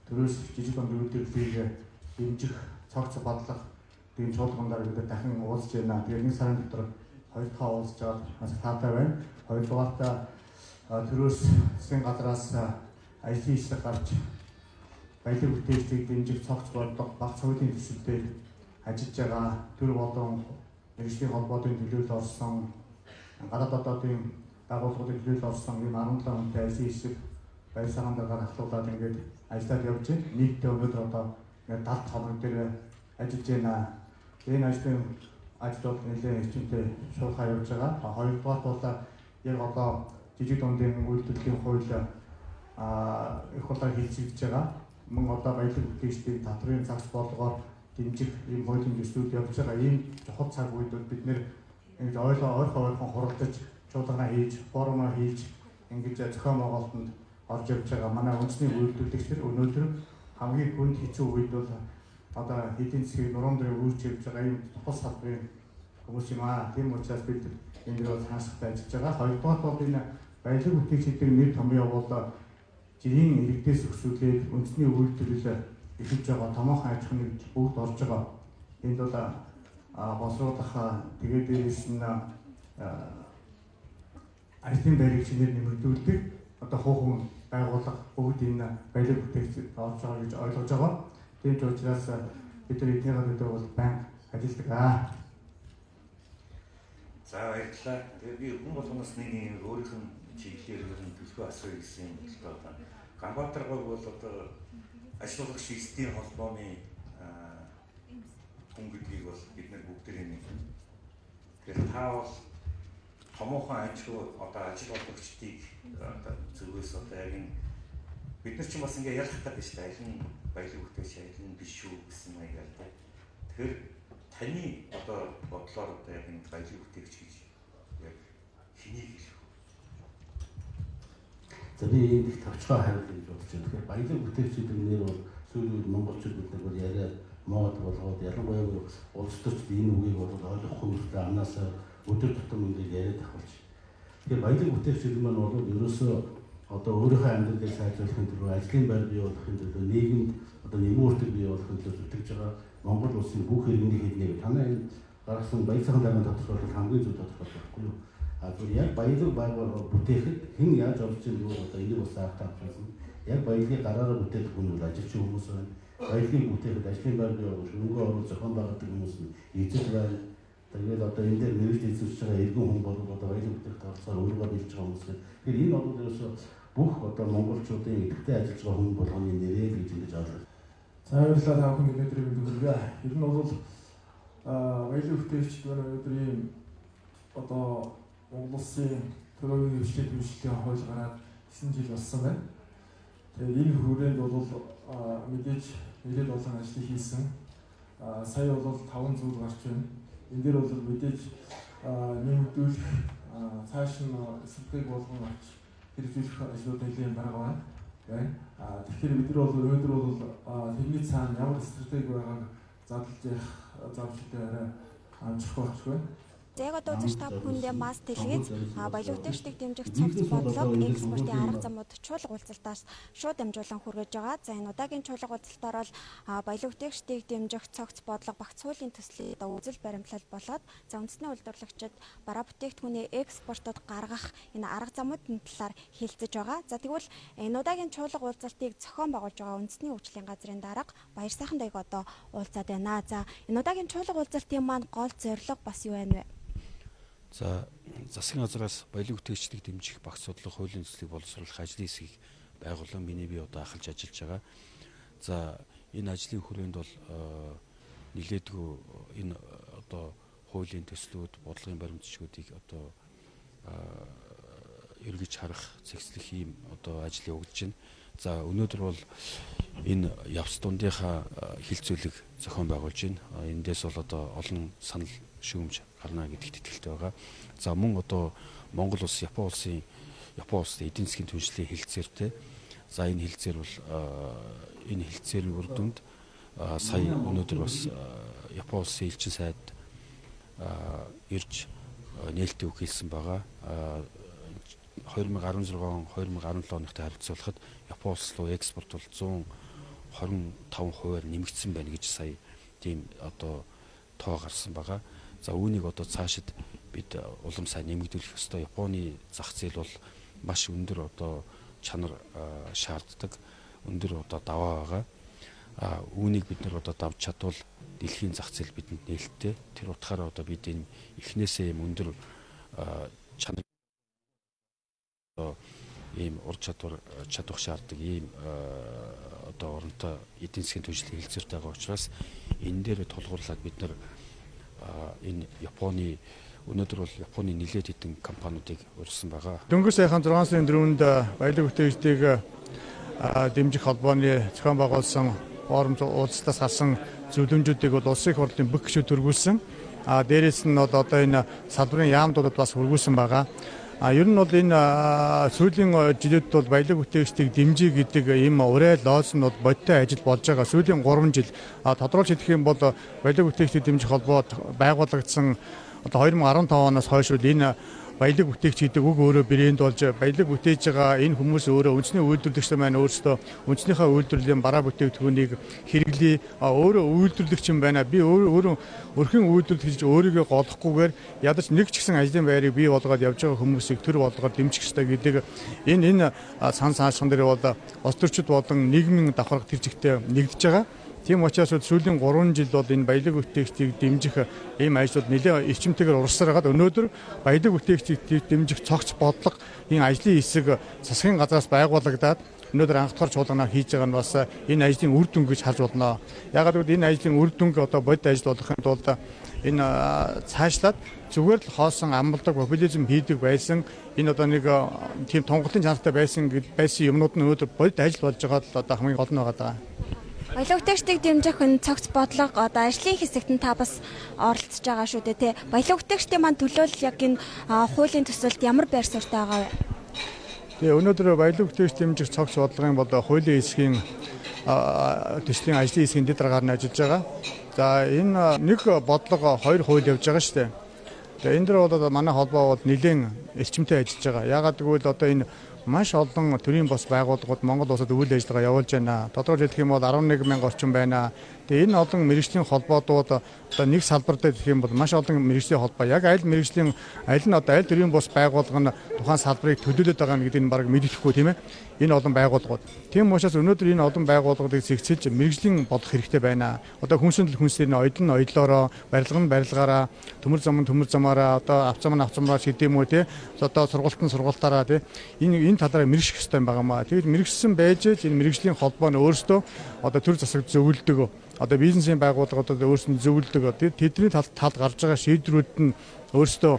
[SPEAKER 5] төрөөс жижиг дунд үйлдвэрлэлийг дэмжих цогц бодлого тийм чуулганаар бид дахин уулзж байна. Тэгээд 1 сарын дотор 2 дахь уулзж байгаа бас таатай байна. 2 дугаарт төрөөс засгийн газраас ажлын хэсэг гарч баялаг бүтээгчдийг дэмжих цогц бодлого баг цогцын төсөлтөөр ажиллаж байгаа төр болон мэргэжлийн холбоотын төлөөлөл орсон гадаад одоодын байгууллагуудын төлөөлөл орсон ийм 17 хүнтэй ажлын хэсэг баяр сагаан дараагаар ахлуулаад ингээд ажиллаад явж байна. Нийтдээ өнөөдөр одоо 70 хоног дээр ажиллаж байна. Энэ ажлын ажлууд нэлээд эрчимтэй шуурхай явж байгаа. Хоёрдугаар бол яг одоо жижиг дундын үйлдвэрлэлийн хууль их болоо хэлцэгдэж байгаа. Мөн одоо баялаг бүтээгчдийн татрын цагт болгоод дэмжих ийм хуулийн төслүүд явж байгаа ийм чухал цаг үед бол бид нэр ингэж ойрхон хуралдаж чуулгана хийж, форумаа хийж ингэж зохион байгуулалтанд орж явж байгаа манай үндэсний үйлдвэрлэгч нар өнөөдөр хамгийн хүнд хэцүү үед бол одоо эдийн засгийг нуруунд үрж явж байгаа ийм тус салбарын хүмүүс юм аа. Тийм учраас бид энэ дээр бол хаасгатай ажиллаж байгаа. Хоёрдугаар бол энэ баялаг бүтээгчдийн нэр томьёо явуулаа жирийн иргэдээс өсвөлээд үндэсний үйлдвэрлэл эхэлж байгаа томоохон аж ахуйн нэгж бүгд орж байгаа. Энд бол боловсруулах тэгээд дээрээс нь ажлын байрыг чинээр нэмэгдүүлдэг одоо хүүхэн байгууллага бүгд энэ баялаг бүтээгдэхүүн орж байгаа гэж ойлгож байгаа. Тийм ч учраас бид нар эдний гадаа бол банк ажилладаг.
[SPEAKER 3] За баярлалаа. Тэгээд би хүн болгоноос нэг юм өөрийнх нь чиглэлээр нь төлхөө асууя гэсэн юм л доо. Ганбаатар гол бол одоо ажилуулгын систем холбооны хүн гэдгийг бол бид нар бүгдээ мэднэ. Тэгэхээр та бол томоохон одоо ажил олгогчдыг одоо зөвөөс одоо яг энэ бид нар ч бас ингээ ярих гэдэг шүү дээ. Аль нь баялаг бүтээгч, аль нь биш үү гэсэн маягаар та. Тэгэхээр таны одоо бодлоор одоо яг энэ баялаг бүтээгч гэж яг хэнийг хэлэх вэ?
[SPEAKER 6] За би энэ тавчгаа хариулъя гэж бодож байна. Тэгэхээр баялаг бүтээгчдийн нэр бол сүүлийн үед монголчууд бид нар яриа мод болгоод ялангуяа улс төрчд энэ үгийг бол ойлгох хүмүүстээ амнаас өдөр тутам ингээд яриад авч. Тэгэхээр баялаг бүтээгчид маань бол ерөөсөө одоо өөрийнхөө амьдралыг сайжруулахын төлөө ажлын байр бий болгохын төлөө нийгэмд одоо нэмэн үртэг бий болгохын төлөө зүтгэж байгаа Монгол улсын бүх иргэний хэднийг танай энэ гаргасан баялаг сайхан дарганы тодорхойлол хамгийн зөв тодорхойлол байхгүй юу? Тэгэхээр яг баялаг байгууллага бүтээхэд хэн яаж орж ирэх вэ одоо энийг бас заахтаа авчихсан. Яг баялагын гараараа бүтээх хүн бол ажилчин хүмүүс байна. Баялагын бүтээхэд ажлын байр бий болгох, өнгөө оруулах зохион байгуулалт хүмүүс нь эзэл байна. Тэгээд одоо энэ дээр нэрж эзэлж байгаа иргэн хүн бол одоо баялаг бүтээхэд оролцоод өөрийгөө биелж байгаа хүмүүс. Тэгэхээр энэ бол ерөөсөө бүх одоо монголчуудын идэвхтэй ажиллаж байгаа хүн болгоны нэрээ гэж ингэж ойлгоо.
[SPEAKER 7] За баярлалаа та бүхэн өнөөдрийн мэдээлэлээ. Ер нь бол баялаг бүтээгчид байна өнөөдөр ийм одоо Монгол улсын төрийн хөгжлийн төлөвшлийн хууль гараад 9 жил болсон байна. Тэгээд энэ хүрээнд бол мэдээж нэлээд олон ажил хийсэн. Сая бол 5 зүйл гарч байна. Энэ дээр бол мэдээж нэмэгдүүлэх цааш нь стратеги болгон авч хэрэгжүүлэх ажлууд нэлээд байгаа байна. Тэгэхээр бид нар бол өнөөдөр бол тэрний цаана ямар стратеги байгааг задлж явах завшилтай арай амжихгүй болж байна.
[SPEAKER 8] За яг одоо үзэж та бүхэндээ мас дэлгээж баялаг бүтээгчдийг дэмжих цогц бодлого экспортын арга замууд чуулга уулзалтаас шууд дамжуулан хүргэж байгаа. За энэ удаагийн чуулга уулзалтаар бол баялаг бүтээгчдийг дэмжих цогц бодлого багц хуулийн төслийг үзэл баримтлал болоод за үндэсний үйлдвэрлэгчид бараа бүтээгдэхүүний экспортод гаргах энэ арга замуудын талаар хэлцэж байгаа. За тэгвэл энэ удаагийн чуулга уулзалтыг зохион байгуулж байгаа үндэсний хөгжлийн газрын дарга Баяр сайхан даяг одоо уулзаад байна. За энэ удаагийн чуулга уулзалтын маань гол зорилго бас юу байна вэ?
[SPEAKER 9] За засгийн газраас баялаг бүтээгчдийг дэмжих багц бодлого хуулийн төслийг боловсруулах ажлын хэсгийг байгуулан миний бие одоо ахалж ажиллаж байгаа. За энэ ажлын хүрээнд бол нэлээдгүй энэ одоо хуулийн төслүүд, бодлогын баримтчгуудыг одоо эргэж харах, зэгцлэх ийм одоо ажил явагдаж байна. За өнөөдөр бол энэ явц дундынхаа хилцүүлэг зохион байгуулж байна. Эндээс бол одоо олон санал шүүмж гарна гэдэгт итгэлтэй байгаа. За мөн одоо Монгол улс Япон улсын эдийн засгийн түншлэлийн хэлэлцээртэй. За энэ хэлэлцээр бол энэ хэлэлцээрийн үр дүнд сая өнөөдөр бас Япон улсын элчин сайд ирж нээлттэй үг хэлсэн байгаа. 2016-2017 оныхтой харьцуулахад Япон улс руу экспорт бол 125%-аар нэмэгдсэн байна гэж сая тийм одоо тоо гарсан байгаа. За үүнийг одоо цаашид бид улам сайн нэмэгдүүлэх ёстой. Японы зах зээл бол маш өндөр одоо чанар шаарддаг, өндөр одоо даваа байгаа. Үүнийг бид нар одоо давж чадвал дэлхийн зах зээл бидэнд нээлттэй. Тэр утгаараа одоо бид энэ эхнээсээ юм өндөр чанар ийм ур чадвах шаарддаг ийм одоо оронтой эдийн засгийн түншлэлийн хэлэлцээртэй байгаа учраас энэ дээр тулгуурлаад бид нар энэ Японы өнөөдөр бол Японы нэлээд хэдэн компаниудыг урьдсан байгаа.
[SPEAKER 5] Дөнгөж саяхан 6 сарын 4-нд баялаг бүтээгчдийг дэмжих холбооны зохион байгуулсан форум уулзалтаас гарсан зөвлөмжүүдийг бол улсын их хурлын бүх гишүүд хөргүүлсэн. Дээрээс нь одоо энэ салбарын яамдуудад бас хөргүүлсэн байгаа. Ер нь бол энэ сүүлийн жилүүд бол баялаг бүтээгчдийг дэмжих гэдэг ийм урай лооц нь бол бодиттой ажил болж байгаа. Сүүлийн 3 жил тодорхойлж хэлэх юм бол баялаг бүтээгчдийг дэмжих холбоо байгуулагдсан одоо 2015 оноос хойш энэ баялаг бүтээгч гэдэг үг өөрөө брэнд болж баялаг бүтээж байгаа энэ хүмүүс өөрөө үндэсний үйлдвэрлэгч маань өөрсдөө үндэснийхээ үйлдвэрлэлийн бараа бүтээгдэхүүнийг хэрэглэе. Өөрөө үйлдвэрлэгч юм байна. Би өөрөө өрхийн үйлдвэрлэгч өөрийгөө голохгүйгээр ядаж нэг ч гэсэн ажлын байрыг бий болгоод явж байгаа хүмүүсийг төр болгоод дэмжих ёстой гэдэг энэ сан саашхан дээр бол улс төрчид болон нийгмийн давхарга тэр чигтээ нэгдэж байгаа. Тийм учраас сүүлийн 3 жил бол энэ баялаг бүтээгчдийг дэмжих ийм ажлууд нэлээд эрчимтэйгээр урсаар хагаад өнөөдөр баялаг бүтээгчдийг дэмжих цогц бодлого энэ ажлын хэсэг засгийн газраас байгуулагдаад өнөөдөр анх дахь чуулганаар хийж байгаа нь бас энэ ажлын үр дүн гэж харж болно. Ягаад гэвэл энэ ажлын үр дүнг одоо бодит ажил болохын тулд энэ цаашлаад зүгээр л хоосон амлдаг популизм хийдэг байсан энэ одоо нэг тийм тунгалын чанартай байсан юмнууд нь өнөөдөр бодит ажил болж байгаа л одоо хамгийн гол нь байгаа.
[SPEAKER 8] Баялаг бүтээгчдийг дэмжих энэ цогц бодлого одоо ажлын хэсэгт нь та бас оролцож байгаа шүү дээ тий. Баялаг бүтээгчдийн маань төлөөлөл яг энэ хуулийн төсөлд ямар байр суурьтай байгаа вэ?
[SPEAKER 5] Тэгээ өнөөдөр баялаг бүтээгч дэмжих цогц бодлогын бол хуулийн хэсгийн төслийн ажлын хэсгийн дэд дараагаар нь ажиллаж байгаа. За энэ нэг бодлого 2 хууль явж байгаа шүү дээ. Тэгээ энэ дөр бол манай холбоо бол нэлээд эрчимтэй ажиллаж байгаа. Ягаад гэвэл одоо энэ маш олон төрийн бос байгууллагууд Монгол улсад үйл ажиллагаа явуулж байна. Тодорхойлж хэлэх юм бол 11,000 орчим байна. Тэгээ энэ олон мэргэжлийн холбоодууд одоо нэг салбар дээр гэх юм бол маш олон мэргэжлийн холбоо. Яг аль мэргэжлийн аль нь одоо аль төрийн бос байгууллага нь тухайн салбарыг төлөөлөд байгаа нь гэдгийг баг мэдэхгүй тийм ээ. Энэ олон байгууллагууд. Тийм учраас өнөөдөр энэ олон байгууллагуудыг зэгцэлж мэргэжлийн болох хэрэгтэй байна. Одоо хүнсэндэл хүнсээр нь оёдон оёдлоороо, барилга нь барилгаараа, төмөр зам нь төмөр замаараа, одоо авцам нь авцамаар гэдэг юм уу тийм. Одоо сургалтын сургалтаараа тийм. Энэ талаараа мэрэгших хэрэгтэй юм байнамаа. Тэгэд мэрэгшсэн байж энэ мэрэгжлийн холбоо нь өөрсдөө одоо төр засаг зөвлөдөг. Одоо бизнесийн байгууллагуудад өөрсдөө зөвлөдөг. Тэдний талд гарч байгаа шийдвэрүүд нь өөрсдөө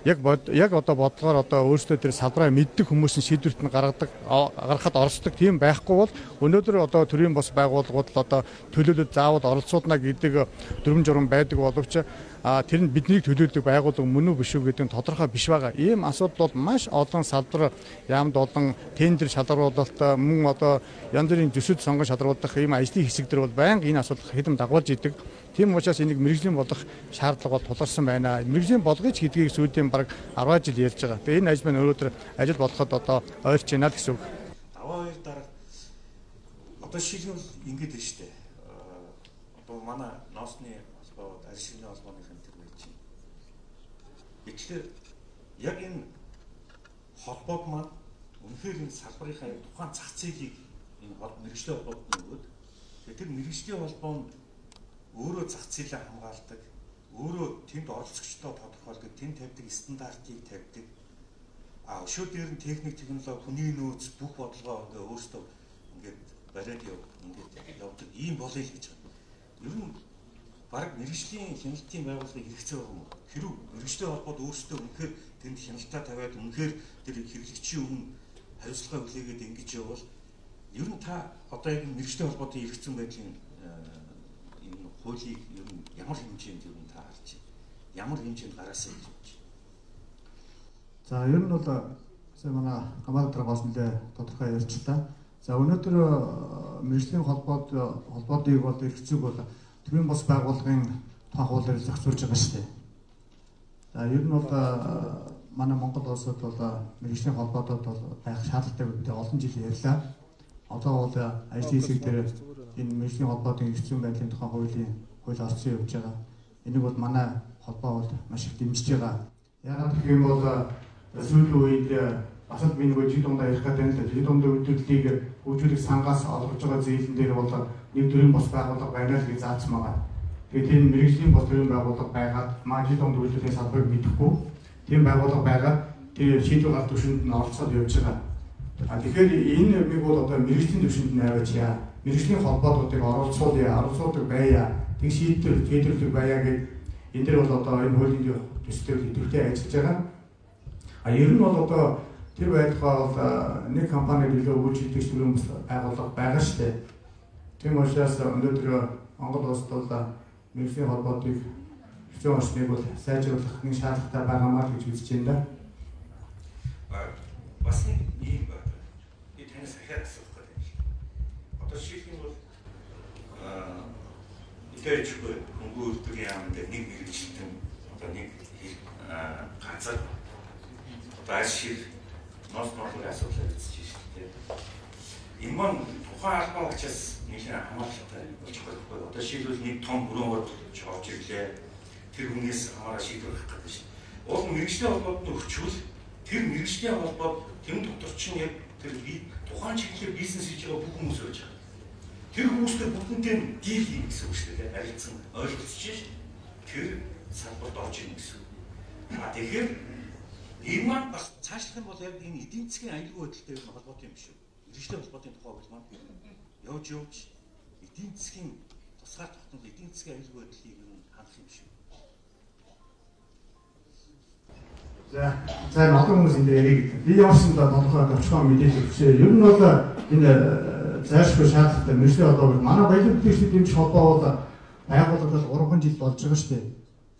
[SPEAKER 5] яг одоо бодлогоор одоо өөрсдөө тэр салбараа мэддэг хүмүүсийн шийдвэрт нь гаргахад оролцдог тийм байхгүй бол өнөөдөр одоо төрийн бос байгууллагууд л одоо төлөөлөлд заавал оролцуулна гэдэг дүрм журам байдаг боловч тэр нь биднийг төлөөлдөг байгууллага мөн үү биш үү гэдэг нь тодорхой биш байгаа. Ийм асуудал бол маш олон салбар яамд олон тендер шалгаруулалт мөн одоо янз бүрийн төсөлд сонгон шалгаруулах ийм ажлын хэсэг дээр бол байнга энэ асуудал хэдэм дагуулж идэг. Тийм учраас энийг мэргэжлийн болох шаардлага бол тулгарсан байна. Мэргэжлийн болгоч гэдгийг сүүлийн бараг 10 жил ярьж байгаа. Тэгээ энэ ажил маань өнөөдөр ажил болоход одоо ойрч байна л гэсэн үг.
[SPEAKER 3] Даваа 2 дараа одоо шилжүүл ингэж байна шүү дээ. Одоо манай ноосны холбоо, арь ширхний холбооны хэмтэр байж байна. Тэгэхээр яг энэ холбоод маань үнэхээр энэ салбарынхаа тухайн зах зээлийг энэ мэргэжлийн холбоод нөгөөд тэр мэргэжлийн холбоо нь өөрөө зах зээлээ хамгаалдаг, өөрөө тэнд оролцогчдоо тодорхойлдог, тэнд тавьдаг стандартыг тавьдаг. Өшөө дээр нь техник, технологи, хүний нөөц бүх бодлогоо ингээ өөрсдөө ингээд бариад явдаг ийм болъё л гэж байна. Ер нь баг мэргэжлийн хяналтын байгууллагыг хэрэгцээ байгаа юм. Хэрв мэргэжлийн холбоод өөрсдөө үнэхээр тэнд хяналтаа тавиад үнэхээр тэр хэрэглэгчийн өмнө хариуцлага хүлээгээд ингэж явбал ер нь та одоо яг мэргэжлийн холбоодын хэрэгцээ байдлын энэ хуулийг ер нь ямар хэмжээнд ер нь та харж байна? Ямар хэмжээнд гараасаа гэж байна?
[SPEAKER 5] За ер нь бол сая манай гамбар дараагаас нэлээ тодорхой ярьчлаа. За өнөөдөр мэргэжлийн холбоодыг бол хэрэгцээг бол төрийн бос байгууллагын тухайн хуулиар зохицуулж байгаа шүү дээ. За ер нь бол манай Монгол улсад бол мэргэжлийн холбоодод бол байх шаардлагатай бид олон жил ярьлаа. Одоо бол ажлын хэсэг дээр энэ мэргэжлийн холбоодын хэрэгцээ байдлын тухай хууль орсон явж байгаа. Энийг бол манай холбоо бол маш их дэмжиж байгаа. Яагаад гэх юм бол сүүлийн үед бас л би нэг жиг дундаа ярих гэдэг нь л жиг дундаа үйлдвэрлэлийг хөгжүүлэх сангаас олгож байгаа зээлэн дээр бол нэг төрлийн бос байгууллага байна л гэж заасан байгаа. Тэгээд тийм мэргэжлийн бос төрлийн байгууллага байгаад жиг дундаа үйлдвэрлэлийн салбарыг мэдэхгүй тийм байгууллага байгаад тэр шийдвэр гаргах түвшинд нь оролцоод явж байгаа. Тэгэхээр энэ нэг бол одоо мэргэжлийн түвшинд нь аваачаа. Мэргэжлийн холбоодуудыг оролцуулдаг байя. Тэг шийдвэрлэх байя гэдэг энэ дэр бол одоо энэ хуулийн төслөөр идэвхтэй ажиллаж байгаа. Ер нь бол одоо тэр байдлаа бол нэг компанид илүү үйлчлэгч төрийн байгууллага байгаа шүү дээ. Тийм учраас өнөөдөр Монгол улсад бол мэргэжлийн холбоотыг хэвчээ орчныг бол сайжруулах нэг шаардлагатай байгаамаа гэж үзэж байна.
[SPEAKER 3] Бас ийм байна. Би танаас дахиад асуух гэдэг. Одоо шийдэх бол итэжгүй хөнгөө үйлдвэрийн яамд нэг мэргэжилтэн одоо нэг газар байшир ноосмогийн асуудал үүсэж байна. Энэ маань тухайн албан учраас нэг хамааралтай болж байгаа. Одоо шийдвэл нэг том өрөөнөөр орж ирлээ. Тэр хүнээс хамаараа шийдвэр гаргах гэдэг чинь. Уул мэргэжлийн холбоод нь өгчвөл тэр мэргэжлийн холбоод тэм дотор чинь яг тэр тухайн чиглэлээр бизнес хийж байгаа бүх хүмүүс байж байгаа. Тэр хүмүүстэй бүгднтэй дийл хийх гэсэн үг шүү дээ. Харилцан ойлголцож тэр салбарт орж ирнэ гэсэн үг. Тэгэхээр энэ маань бас цаашлах юм бол яг энэ эдийн засгийн аюулгүй байдалтай холбоотой юм шүү. Мэргэжлийн холбоотой тухай бол маань явж эдийн засгийн тусгаар тогтнол эдийн засгийн аюулгүй байдлыг хангах юм шүү.
[SPEAKER 5] За олон хүмүүс энэ яриг. Би явсан да тодорхой товчхон мэдээлэл өгчээ. Ер нь бол энэ зайлшгүй шаардлагатай мэргэжлийн холбоо манай баялаг бүтээгчдийн дэмжих холбоо бол байгуулагдал 3 жил болж байгаа шүү дээ.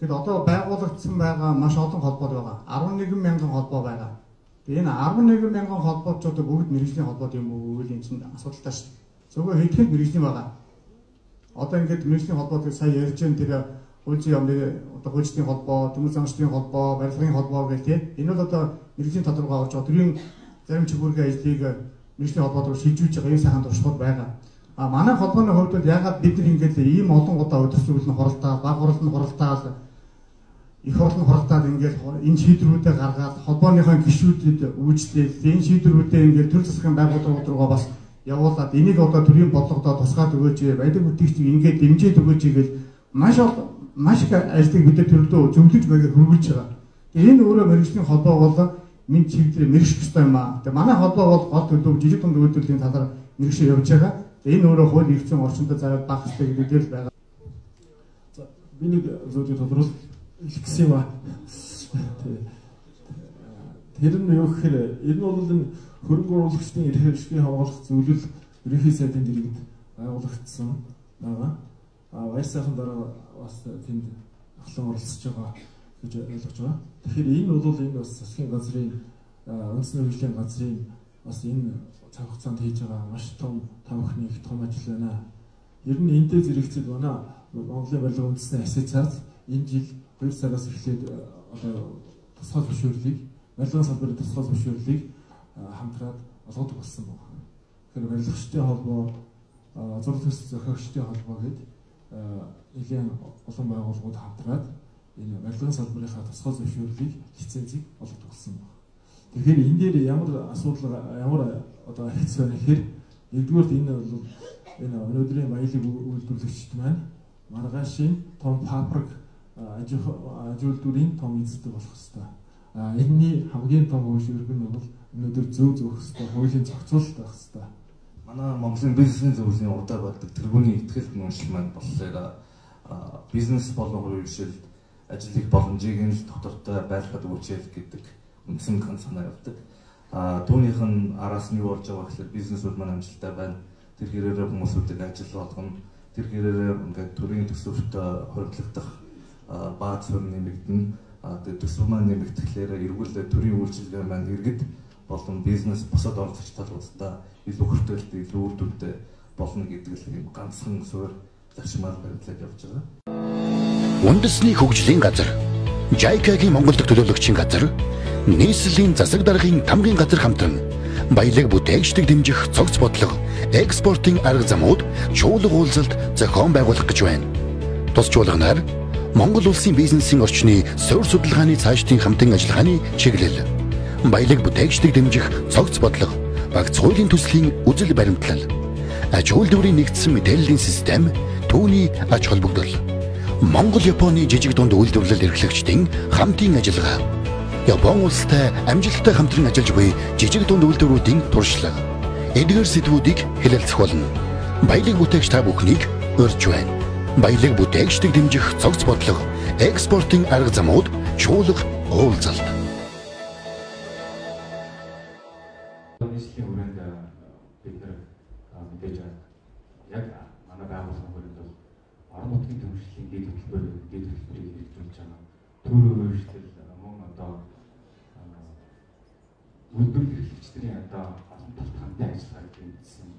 [SPEAKER 5] Тэгэхэд одоо байгуулагдсан байгаа маш олон холбоо байгаа. 11,000 холбоо байгаа. Тэгээ энэ 11,000 холбоочдод бүгд мэргэжлийн холбоо юм уу гэвэл энэ чинь асуудалтай шүү дээ. Зөвхөн хэдхэн мэргэжлийн байгаа. Одоо ингээд мэргэжлийн холбоог сая ярьж байгаа тэр хуулийн яамны одоо хуулийн холбоо, төмөр замшдын холбоо, барилгын холбоо гэх тийм. Энэ бол одоо мэргэжлийн тодорхой орж байгаа. Төрийн зарим чиглэлийн ажлыг мэргэжлийн холбоодоор шилжүүлж байгаа юм сайхан туршлагууд байгаа. А манай холбооны хувьд бол ягаад бид нар ингээд ийм олон удаа удирдлагын хоролтоо, баг хурлын хоролтоо, их хурлын хоролтоод ингээд энэ шийдвэрүүдээ гаргаад холбооныхоо гишүүдэд үйлчлэл, энэ шийдвэрүүдээ ингээд төр засгийн байгууллагууд руугаа бас явуулаад энийг одоо төрийн бодлогодоо тусгаад өгөөч, баялаг бүтээгчдийг ингээд дэмжиж өгөөч гэж маш их ажлыг бид төрлөө зөвлөж байгаад хөрвүүлж байгаа. Энэ өөрөө мэргэжлийн холбоо бол минь чиглэлээр мэрэгш ёстой юм аа. Тэгээ манай холбоо бол гол төлөв жижиг дунд үйлдвэрлэлийн талаар мэрэгшээ явж байгаа. Энэ өөрөө хууль эрхцэн орчиндөө заавал баг хэрэгтэй гэдэг л байгаа.
[SPEAKER 7] За би нэг зүйлийг тодруулах гэсэн юм аа. Тэр нь юу гэхээр энэ бол энэ хөрөнгө оруулагчдын эрх хэрэгжлийг хамгаалах зөвлөл ерөнхий сайдын дэргэд байгуулагдсан байгаа. Баяр сайхан дараа бас тэнд ахлан оролцож байгаа гэж ойлгож байгаа. Тэгэхээр энэ бол энэ бас засгийн газрын үндэсний хөгжлийн газрын бас энэ цаг хугацаанд хийж байгаа маш том тавхны их том ажил байна. Ер нь энэтэй зэрэгцээд манай Монголын барилга үндэсний ассоциац энэ жил 2 сараас эхлээд одоо тусгай зөвшөөрлийг барилгын салбарын тусгай зөвшөөрлийг хамтраад олгодог болсон байна. Тэгэхээр барилгачдын холбоо, зураг төсөл зохиогчдын холбоо гэдэг нэгэн олон байгууллагууд хамтраад энэ барилгын салбарынхаа тусгай зөвшөөрлийг лицензийг олгодог болсон байна. Тэгэхээр энэ дээр ямар асуудал ямар одоо хэцүү байна гэхээр нэгдүгээр энэ бол энэ өнөөдрийн баялаг үйлдвэрлэгчид маань маргаашийн том фабрик аж үйлдвэрийн том эзэд болох хэвээр. Энэний хамгийн том хөгжүүлэг нь бол өнөөдөр зөв хэвээр хуулийн зохицуулалт байх хэвээр.
[SPEAKER 10] Манай Монголын бизнесийн зөвлөлийн удаа болдог тэргүүний ихтгэл үнэмшил маань болохоор бизнес болон хувийн ажлыг боломжийг нь доктортой байлгахад үүсгэх гэдэг үндсэн санаа явуулдаг. Түүнийх нь араас нь юу болж байгаа гэхээр бизнесүүд маань амжилттай байна. Тэр хэрээрээ хүмүүсүүдийг ажил болгоно. Тэр хэрээрээ ингээд төрийн төсөвт хоригдлох бааз суурь нэмэгдэнэ. Тэгээд төсөв маань нэмэгдэхлээр эргүүл төрийн үйлчилгээ маань иргэд болон бизнес босоод оролцогч талуудаа илүү хүрээлттэй, илүү үр дүнтэй болно гэдэг л юм ганцхан суурь зарчмаар баримтлаад явж байгаа.
[SPEAKER 1] Үндэсний хөгжлийн газар, JICA-гийн Монгол дахь төлөөлөгчийн газар, нийслэлийн засаг даргын тамгын газар хамтран баялаг бүтээгчдийг дэмжих цогц бодлого, экспортын арга замууд чуулга уулзалт зохион байгуулах гэж байна. Тусчуулганаар Монгол улсын бизнесийн орчны суурь судалгааны цаашдын хамтын ажиллагааны чиглэл, баялаг бүтээгчдийг дэмжих цогц бодлого, багц хуулийн төслийн үзэл баримтлал, аж үйлдвэрийн нэгдсэн мэдээллийн систем, түүний ач холбогдол, Монгол-Японы жижиг дунд үйлдвэрлэл эрхлэгчдийн хамтын ажиллагаа, Япон улстай амжилттай хамтран ажиллаж буй жижиг дунд үйлдвэрүүдийн туршлага, эдгээр сэдвүүдийг хэлэлцэх болно. Баялаг бүтээгч та бүхнийг урьж байна. Баялаг бүтээгчдийг дэмжих цогц бодлого, экспортын арга замууд чуулга уулзалт.
[SPEAKER 2] Нийслэлийн хүрээнд бид нар мэдээж яг
[SPEAKER 11] одоо байгуулсан хүрээнд бол орон нутгийн төвшлийн дэд хөтөлбөрийг хэрэгжүүлж байгаа. Төрийн хувьчлал мөн одоо үйлдвэр эрхлэгчдийн одоо олон талт хамтын ажиллагааг дэмжсэн,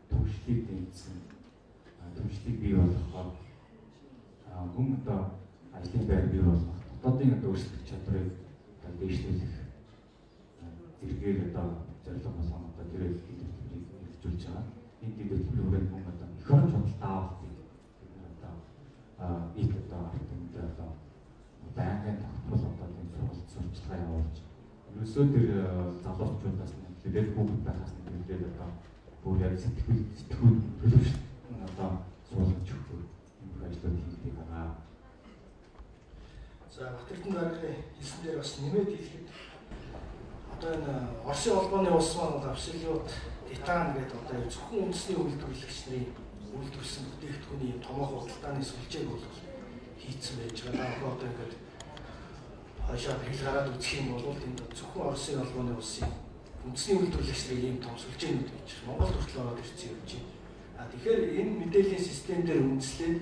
[SPEAKER 11] төвшлийг дэмжсэн, төвшлийг бий болгохоор мөн одоо ажлын байр бий болгох, дотоодын одоо өрсөлдөх чадрыг дээшлүүлэх зэрэгээр одоо зорилго болсон одоо тэр хэлбэрийг хэрэгжүүлж байгаа. Энэ дэд хөтөлбөрийн хүрээнд мөн одоо эх орон худалдаа авалтыг одоо нийт одоо арднд одоо байнгын тогтмол одоо тийм сурвалжлага явуулж ерөөсөө тэр залуучуудаас нэлээд бүгд байхаас нэлээд одоо бүр яг сэтгүүл төлөвш одоо суулгаж өгөх юм ажлууд хийдэг байгаа.
[SPEAKER 12] За Батэрдэн даргын хэлсэн дээр бас нэмээд хэлэхэд одоо энэ Оросын холбооны улс маань бол абсолют титан гэдэг одоо зөвхөн үндэсний үйлдвэрлэгч нарын үйлдвэрлэсэн бүтээгдэхүүний томоохон худалдааны сүлжээг бол хийцэн байж байгаа. Одоо ингээд хашаа хэл гараад үзэх юм бол энд зөвхөн Оросын холбооны улсын үндэсний үйлдвэрлэгч нарын ийм том сүлжээнүүд байж Монгол хүртэл ороод ирсэн юм чинь. Тэгэхээр энэ мэдээллийн систем дээр үндэслээд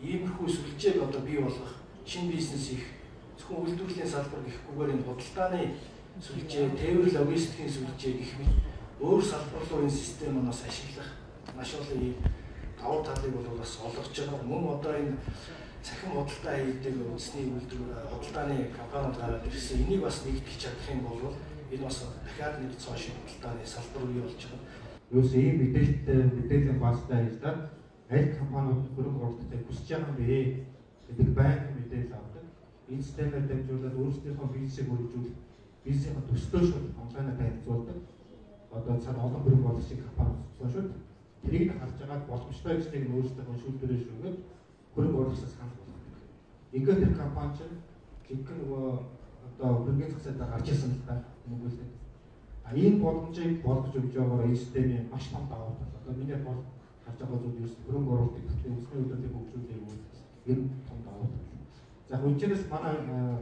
[SPEAKER 12] иймэрхүү сүлжээг одоо бий болгох шинэ бизнес их зөвхөн үйлдвэрлэлийн салбар гэхгүйгээр энэ худалдааны сүлжээ, тээвэр логистикийн сүлжээ гэх мэт өөр салбар руу энэ систем манаас ашиглах маш олон ийм давуу талыг бол бас олгож байгаа. Мөн одоо энэ цахим худалдаа хийдэг үндэсний үйлдвэр худалдааны компаниуд гараад ирсэн. Энийг бас нэгтгэж чадах юм бол энэ бас дахиад нэг цоо шиг худалдааны салбар үе болж байгаа.
[SPEAKER 13] Юус ийм мэдээллийн баастай ажиллаад аль компаниуд хөрөнгө оруулалтыг хүсэж байгаа юм бэ гэдэг байнга мэдээлэл авдаг. Энэ системээр дамжуулаад өөрсдийнхөө бизнесийг хөгжүүлэх, бизнесийн төслөө шууд онлайнаар танилцуулдаг. Одоо цаана олон хөрөнгө оруулагчийн компани болчихсон шүү. Тэрийг харж байгаа боломжтой гэснийг өөрсдөө шүүлтвэрээ шүүгээд хөрөнгө оруулагчаас хандах болгодог. Ингээд тэр компани чинь жинхэнэ нөгөө одоо хөрөнгөний зах зээлд гарч ирсэн л та мөнгөлтэй. Энэ боломжийг болгож өгч байгаагаар энэ системийн маш том давуу тал. Одоо миний бол харж байгаа зүйл ерөөс хөрөнгө оруулалтыг төслийн үндэсний үйлдвэрлэлийг хөгжүүлэх юм. Энэ том давуу тал. За хүнчнээс манай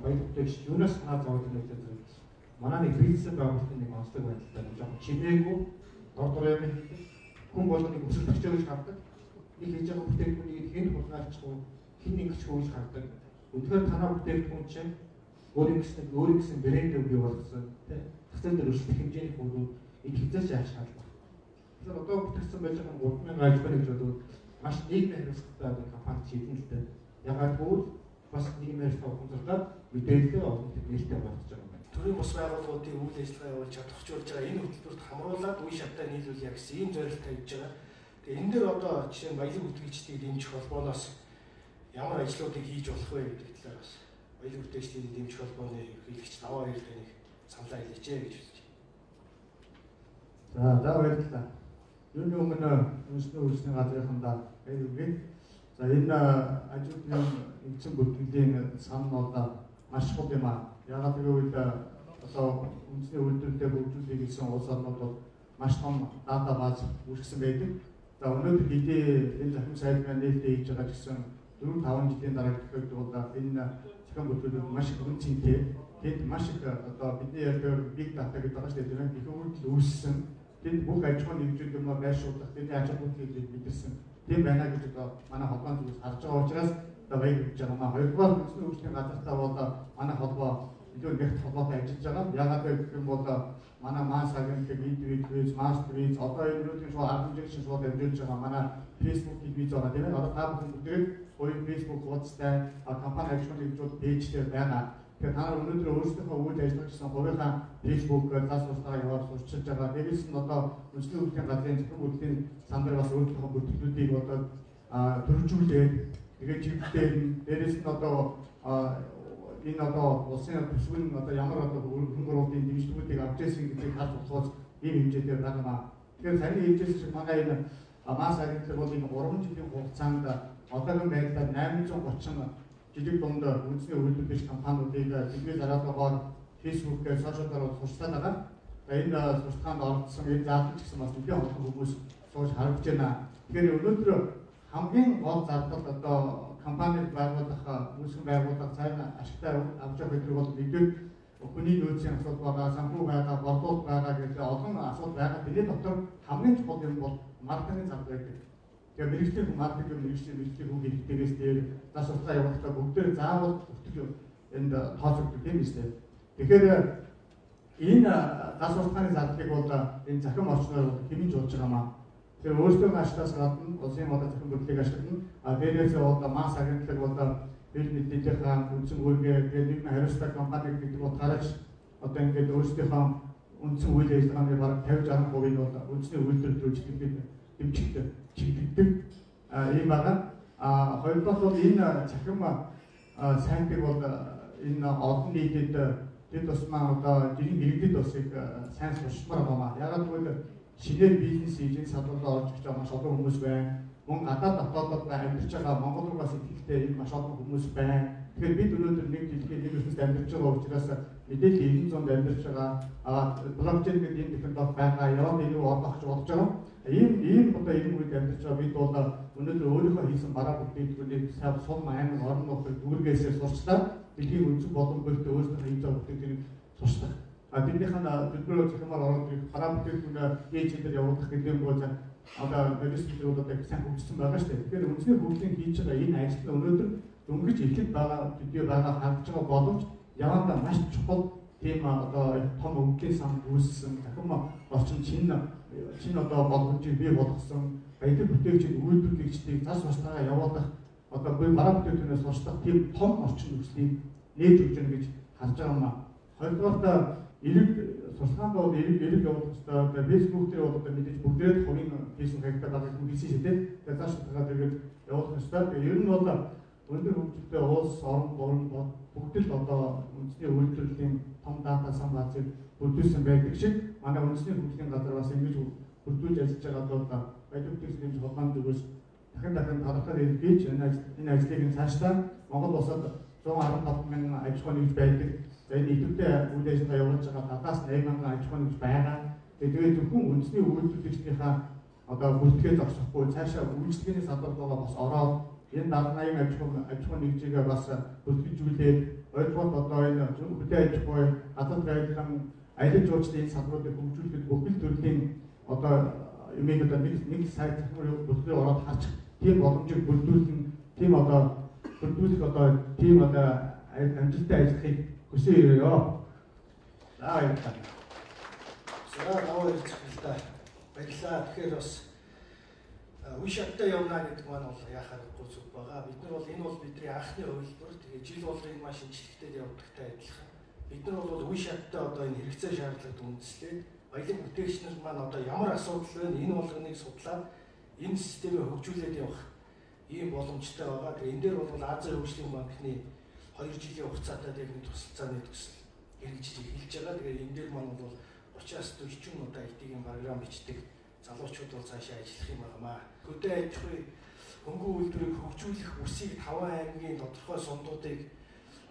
[SPEAKER 13] баялаг бүтээгч юунаас санаа зовоод байна гэдэг манай нэг бизнес байгуулалтын нэг онцлог байдалтай жоохон чимээгүй дор юм хүн болгоныг өсөлтөж гэж хардаг. Нэг хийж байгаа бүтээгдэхүүнийг хэн хулгайлахгүй, хэн ингэхгүй гэж хардаг. Өнөөдөр танаа бүтээгдэхүүн чинь өөрийн гэсэн брэнд бий болгосон тийм зах дээр өсөлтөх хэмжээний хөрөнгө энэ хязгаарч яаж шаардлагатай. Тэгэхээр одоо бүтэгсэн байж байгаа 3000 ажлын гэж бодвол маш нийгмийн хариуцлагатай компани хийдэн л дээ. Ягаад гэвэл бас нийгмээр тохиолдолд мэдээлэл олон нээлттэй болгож байгаа юм.
[SPEAKER 12] Төрийн бус байгууллагуудын үйл ажиллагаа явуулж чадахжуулж байгаа энэ хөтөлбөрт хамруулаад үе шатаа нийлүүлэх гэсэн ийм зорилт тавьж байгаа. Тэгээ энэ дээр одоо жишээ нь баялаг бүтээгчдийг дэмжих холбооноос ямар ажлуудыг хийж болох вэ гэдэг талаар бас баялаг бүтээгчдийн дэмжих холбооны ерөнхийлөгч Даваа хоёр таныг саналаа хэлээч гэж хэлж
[SPEAKER 5] байна. За баярлалаа. Юуны өмнө үндэсний газрынхандаа баярлалаа. За энэ ажилтны эцэг бүтээгдэхүүний санал маш чухал юм аа. Яагаад гэвэл одоо үндэсний үйлдвэрлэлээ хөгжүүлэх гэсэн улс орнууд бол маш том дата бааз үүсгэсэн байдаг. За өнөөдөр хэдий энэ захин сайд маань нээлттэй хийж байгаа гэсэн 4-5 жилийн дараа гэхэд бол энэ захин бүтээгдэхүүн маш их үнцэнтэй. Тэнд маш их одоо бидний ярьдаг big data гэдэг байгаа шүү дээ. Их үйлдэл үүссэн. Тэнд бүх аж ахуйн нэгжүүд юм байршуулах, тэдний аж ахуйг мэдэрсэн. Тийм байна гэж одоо манай холбоон зүйлс харж байгаа учраас одоо баяр гэж байгаа. Хоёрдугаар үндэсний хөгжлийн газартаа бол манай холбоо илүү нэгт холбоотой ажиллаж байгаа. Яагаад гэх юм бол манай маань сагныг видео, мастер, одоо энэ өнөөдрийн шоу 10 жилийн шоу дамжуулж байгаа манай Facebook-ийг бий байгаа тийм ээ. Одоо та бүхэн бүгд өөрийн Facebook хуудастай компани аж ахуйн нэгжүүд пэйжээр байгаа. Тэгэхээр та нар өнөөдөр өөрсдийнхөө үйл ажиллагаа гэсэн хувийнхаа Facebook-ээр зас тусдаа яваад сурчилж байгаа. Дээрээс нь одоо үндэсний хөгжлийн газрын зөвхөн бүтээн сандар бас өөрийнхөө бүтээлүүдийг одоо төрөвжүүлээд тэгээд чиглэлээр дээрээс нь одоо энэ одоо улсын төсвийн одоо ямар одоо хөрөнгө оруулалтын дэмжлэгүүдийг авч ирсэн гэдгийг харж болохоос ийм хэмжээгээр байгаа. Тэгэхээр саяны хэлжсэн шиг манай энэ мас агентлаг бол энэ 3 жилийн хугацаанд одоогийн байдлаар 830 жижиг дунд үндэсний үйлдвэрлэгч компаниудыг тэдний дараагаар Facebook-ээр сошиалгаар сурталчилж байгаа. Энэ сурталчилгаанд оролцсон энэ заалтч гэсэн бас нэлээд олон хүмүүс сууж харагдж байна. Тэгэхээр өнөөдөр хамгийн гол зардал одоо компанид байгуулах, үүсгэн байгуулах, цаана ашигтай авч явах гэдэг бол нэгдүгээр хүний нөөцийн асуудал байгаа, санхүү байгаа, борлуулалт байгаа гэдэг олон асуудал байгаа. Тэрний дотор хамгийн чухал юм бол маркетинг зардал байдаг. Тэгэхээр мэрэгжлийн маркетинг мэрэгжлийн үг хэрэгтэйгээс дээр зас уртаа явуулахдаа бүгдээр заавал бүртгэл энд тооцогддог юм шүү дээ. Тэгэхээр энэ зас уртааны зардлыг бол энэ захим орчноор хэмжиж болж байгаамаа. Тэгэхээр өөрсдөө нааштай гадна улсын захим бүтлийг ашиглана. Дээрээс масс агентлаг бил мэдээллийн үндсэн үүргээ нэг хариуцлага компаниг гэдэг утгаараач ингээд өөрсдийнхөө үндсэн үйл ажиллагааны бараг 50-60% нь бол үндэсний үйлдвэрлэлд дэмжигддэг чиглэгддэг ийм байгаа. Хоёрдугаар бол энэ захим сайтыг бол энэ олон нийтэд дэд тусмаа жирийн иргэдэд усыг сайн сурчмаар байна. Яагаад гэвэл шинээр бизнес хийж салбарт орж ирж байгаа маш олон хүмүүс байна. Мөн гадаад дотоодод амьдарч байгаа Монгол руугаас ихтэй энэ маш олон хүмүүс байна. Тэгэхээр бид өнөөдөр нэг дэлхийн нэг ертөнцид амьдарч байгаа учраас мэдээллийн 900-д амьдарч байгаа блокчейн гэдэг энэ технологи байгаа. Яваад энэ рүү орох гэж бодож байгаа. Ийм одоо энэ үед амьдарч байгаа бид бол өнөөдөр өөрийнхөө хийсэн бараа бүтээгдэхүүнийг сул аймаг орон нутгийн дүүргээсээ сурчлаа. Дэлхийн үндэс боломжтой өөрсдөө хийж байгаа бүтээгдэхүүнийг сурчлаа. Бидний захимаар ороод ирэх бараа бүтээгдэхүүнээ ээж дээр явуулах гэдэг нь бол одоо логистикийн одоо сайн хөгжсөн байгаа шүү дээ. Тэгэхээр үндэсний хөгжлийн хийж байгаа энэ ажил өнөөдөр дөнгөж эхлэж байгаа төдий байгаа хандж байгаа боловч явандаа маш чухал тийм одоо том өнгөлийн сан үүссэн дахин орчин чинь одоо боломжийг бий болгосон баялаг бүтээгчид үйлдвэрлэгчдийг зас бastaaгаа явуулах одоо буй бараа бүтээгдэхүүнээс сурчлах тийм том орчин нөхцөлийг нээж өгч гэнэ гэж харж байгаа юм аа. Хоёрдугаар эрэг сурталчилгаанд бол эрэг явуулах хэрэгтэй. Facebook дээр бол одоо мэдээж бүгдээ хувийн Facebook хаягтай байгаа хүн хийсэн шүү дээ. Тэгээд зааш тагаад тэгээд явуулах хэрэгтэй. Тэгээд ер нь бол өндөр хөгжилтэй улс орн бүгд л одоо үндэсний үйлдвэрлэлийн том дата сан баазыг бүрдүүлсэн байдаг шиг манай үндэсний хөгжлийн газар бас ингэж бүрдүүлж ажиллаж байгаа бол баялаг бүтээгдэхүүн холбооны зүгээс дахин тодорхой хэлбэж энэ ажлыг цаашдаа Монгол улсад 117 мянган аж ахуй нэгж байдаг. За энэ идэвхтэй үйл ажиллагаа явуулж байгаа гадаас 8 мянган аж ахуй нэгж байгаа. Тэгээд зөвхөн үндэсний үйлдвэрлэгчдийнхаа одоо бүртгэж зогсохгүй цаашаа үйлчлэгээний салбарт байгаа бас ороод энэ 70-80 аж ахуй нэгжийг бас бүртгэжүүлээд ойлгоод одоо энэ хөдөө аж ахуй гадаад байдлын аялал жуулчлалын салбаруудыг хөгжүүлэхэд бүхэл төрлийн одоо юмыг одоо нэг сайт бүртгэж ороод харж тийм боломжийг бүрдүүлэх тийм одоо амжилттай ажиллахыг хүсэж ирээ. За баярлалаа.
[SPEAKER 12] Наваа ирчихлээ. Баярлалаа. Тэгэхээр бас үе шаттай явна гэдэг маань бол яхаар гүцэг байгаа. Бид нар бол энэ бол бидний анхны хувилбар. Тэгээ жил болгын маш шинжлэхтэй явагдахтай адилхан. Бид нар бол үе шаттай одоо энэ хэрэгцээ шаардлагад үндэслээд баялаг бүтээгчнэр маань одоо ямар асуудал байна энэ болгоныг судлаад энэ системийг хөгжүүлээд явах ийм боломжтой байгаа. Тэгээ энэ дээр бол Азийн хөгжлийн банкны 2 жилийн хугацаатай техник тусалцааны төсөл хэрэгжиж эхэлж байгаа. Тэгээ энэ дээр маань бол 30-аас 40 удаа IT-ийн програм бичдэг залуучууд бол цаашаа ажиллах юм байна. Хөдөө аж ахуй хөнгөн үйлдвэрийг хөгжүүлэх үсийг 5 аймгийн тодорхой сундуудыг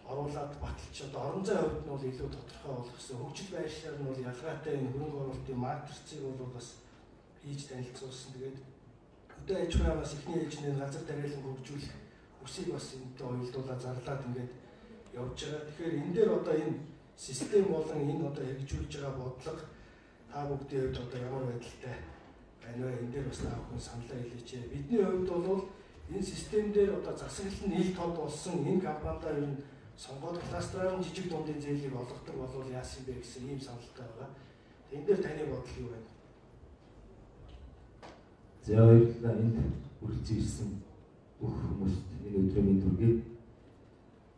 [SPEAKER 12] оруулаад баталж одоо орон зай хувьд нь бол илүү тодорхой болох гэсэн. Хөгжил байршлаар нь бол ялгаатай энэ хөрөнгө оруулалтын матрицыг бол бас хийж танилцуулсан. Тэгээд хөдөө аж ахуйнаас эхний ээлжний газар тариалан хөгжүүлэх үсийг бас энэтэй уялдуулаад зарлаад ингээд явж байгаа. Тэгэхээр энэ дээр одоо энэ систем болон энэ одоо хэрэгжүүлж байгаа бодлого та бүгдийн хувьд одоо ямар байдалтай байна вэ? Энэ дээр бас та бүхэн саналаа хэлээч. Бидний хувьд бол энэ систем дээр одоо засаглал нь ил тод болсон энэ компаниудаа ер нь сонгоод кластерын жижиг дундын зээлийг олгодог болвол яасан бэ гэсэн ийм саналтай байгаа. Энэ дээр таны бодол юу вэ?
[SPEAKER 10] За баярлалаа. Энд хүрэлцэн ирсэн бүх хүмүүст энэ өдрийн мэнд хүргэе.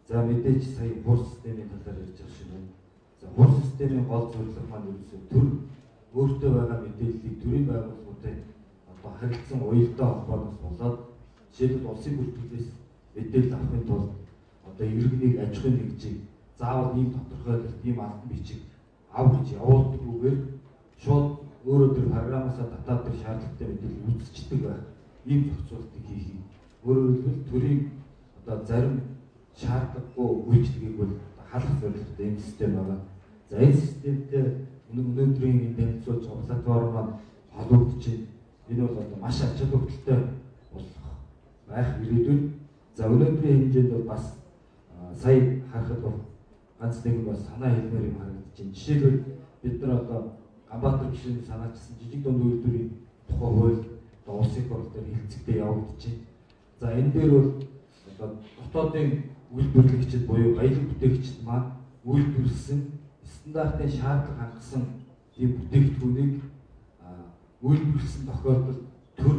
[SPEAKER 10] За мэдээж сая бур системийн талаар ярьж байгаа шиг байна. За бур системийн гол зорилго маань ерөөсөө төр өөртөө байгаа мэдээллийг төрийн байгууллагуудад одоо харилцан уялдаа холбооноос болоод жишээлбэл улсын бүртгэлээс мэдээлэл авахын тулд одоо иргэнийг аж ахуйн нэгжийг заавал ийм тодорхой ийм албан бичиг ав гэж явуулдаггүйгээр шууд өөрөө тэр програмаасаа татаад тэр шаардлагатай мэдээлэл үүсчдэг байх ийм зохицуултыг хийх. Өөрөөр хэлбэл төрийн одоо зарим шаардлагагүй үйлчлэгийг бол халах зорилготой энэ систем байгаа. За энэ системтэй өнөөдрийн энэ танилцуулж байгаа платформ маань холбогдож байна. Энэ бол одоо маш ач холбогдолтой болох байх ирээдүйн. За өнөөдрийн хэмжээнд бол бас сая харахад бол ганц нэг бас санаа хэлмээр юм харагдаж байна. Жишээлбэл бид нар одоо Ганбаатар гишүүний санаачсан жижиг дунд үйлдвэрийн тухай хууль
[SPEAKER 14] одоо улсын хурал дээр хэлцэгдээ явагдаж байна. За энэ дээр бол одоо дотоодын үйлдвэрлэгчид буюу баялаг бүтээгчид маань үйлдвэрлэсэн стандартын шаардлага хангасан тийм бүтээгдэхүүнийг үйлдвэрлэсэн тохиолдолд төр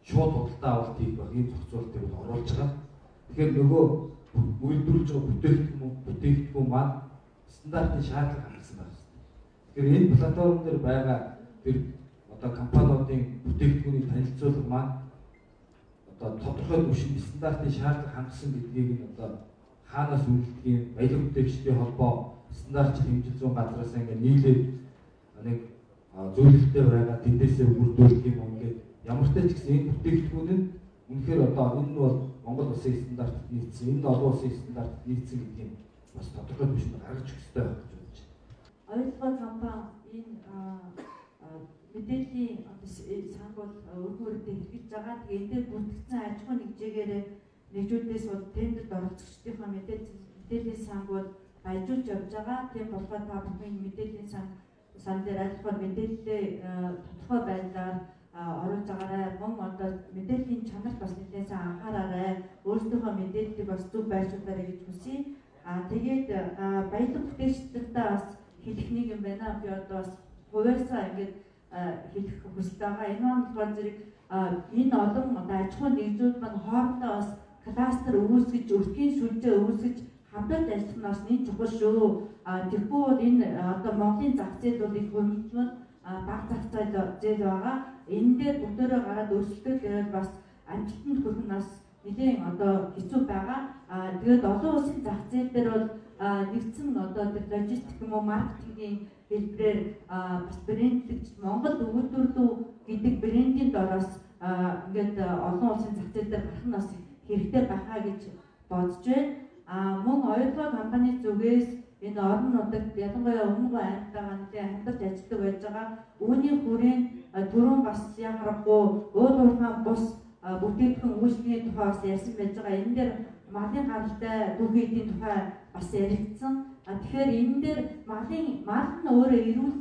[SPEAKER 14] шууд худалдаа авалт хийх байх ийм зохицуултыг оруулж байгаа. Тэгэхээр нөгөө үйлдвэрлэж байгаа бүтээгдэхүүн маань стандартын шаардлага хангасан байна. Тэгэхээр энэ платформ дээр байгаа тэр одоо компаниудын бүтээгдэхүүний танилцуулга маань одоо тодорхой түвшинд стандартын шаардлага хангасан гэдгийг нь одоо хаанаас үйлдэлгийн баялаг бүтээгчдийн холбоо стандарт хэмжил зүүн газраас ингээд нийлээд нэг зөвлөлтөй байгаа тэндээсээ бүрдүүлэх юм ингээд ямар ч гэсэн энэ бүтээгдэхүүн нь үнэхээр одоо энэ нь бол Монгол улсын стандартад нийцсэн, энэ олон улсын стандартад нийцсэн гэдгийг бас тодорхой түвшинд гаргаж өгөх хэрэгтэй байна гэж бодож байна.
[SPEAKER 15] Ойлгоо компани энэ мэдээллийн сангуул өөрөөрөө хэрэгжиж байгаа. Тэгээ энэ дээр бүртгэгдсэн аж ахуйн нэгжээгээр нэгжүүдээс бол тендерт оролцогчдийнхаа мэдээллийн сангуул баяжуулж явж байгаа. Тийм болохоор та бүхэн мэдээллийн сан дээр аль болох мэдээлэлээ тодорхой байдлаар оруулж байгаарай. Мөн одоо мэдээллийн чанарт бас нэлээд сайн анхаараарай. Өөрсдийнхөө мэдээллийг бас зөв байршуулаарай гэж хүсье. Тэгээд баялаг бүтээгчдэртээ бас хэлэх нэг юм байна. Би одоо бас хувьяасаа ингээд хэлэх хүсэж байгаа. Энэ нь болохоор зэрэг энэ олон одоо аж ахуйн нэгжүүд маань хоорондоо бас кластер үүсгэж, өртгийн сүлжээ үүсгэж хамтарч ажиллах нь бас нэг чухал шүү. Тэгэхгүй бол энэ одоо Монголын зах зээл бол их хөрөнгөмж бага зах зээл байгаа. Энэ дээр бүгдээрээ гараад өрсөлдөөл ирээд бас амжилтанд хүрэх нь бас нэгэн одоо хэцүү байгаа. Тэгээд олон улсын зах зээл дээр бол нэгдсэн одоо логистик юм уу маркетингийн хэлбэрээр бас брендлэгч Монгол үйлдвэрлэв гэдэг брендийн дороос ингээд олон улсын зах зээл дээр гарах нь бас хэрэгтэй байхаа гэж бодож байна. Мөн оюутлын компани зүгээс энэ орон нутагт ялангуяа өмнөгүй аймагт байгаа нэлээд хамтарч ажилладаг байж байгаа. Үүний хүрээнд түрүүн бас яхахгүй уул уурхайн бус бүтээгдэхүүн үйлчлэгийн тухай бас ярьсан байж байгаа. Энэ дээр малын гаралтай түүхийдийн тухай бас яригдсан. Тэгэхээр энэ дээр мал нь өөрөө эрүүл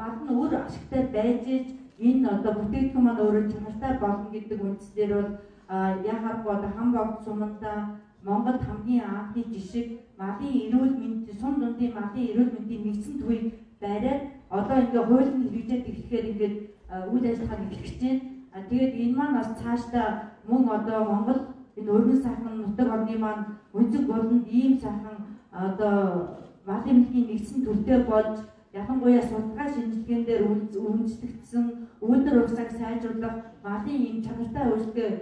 [SPEAKER 15] мал нь өөр ашигтай байж энэ одоо бүтээгдэхүүн маань өөрөө чанартай болно гэдэг үндслээр бол яхахгүй одоо хам богд суманда Монголд хамгийн анхны жишг малын эрүүл мэндийн сум дундын малын эрүүл мэндийн нэгдсэн төвийг бариад одоо ингээ хууль нь хэрэгжээд ирэхээр ингээд үйл ажиллагаа эхлэж байна. Тэгээд энэ маань бас цаашдаа мөн одоо Монгол энэ өргөн сайхан нутаг орны маань өнцөг болонд ийм сайхан одоо малын мэндийн нэгдсэн төртэй болж ялангуяа судалгаа шинжилгээнд дээр үндэслэгдсэн үүдэр урсгаг сайжруулах малын ийм чанартай үйлдэл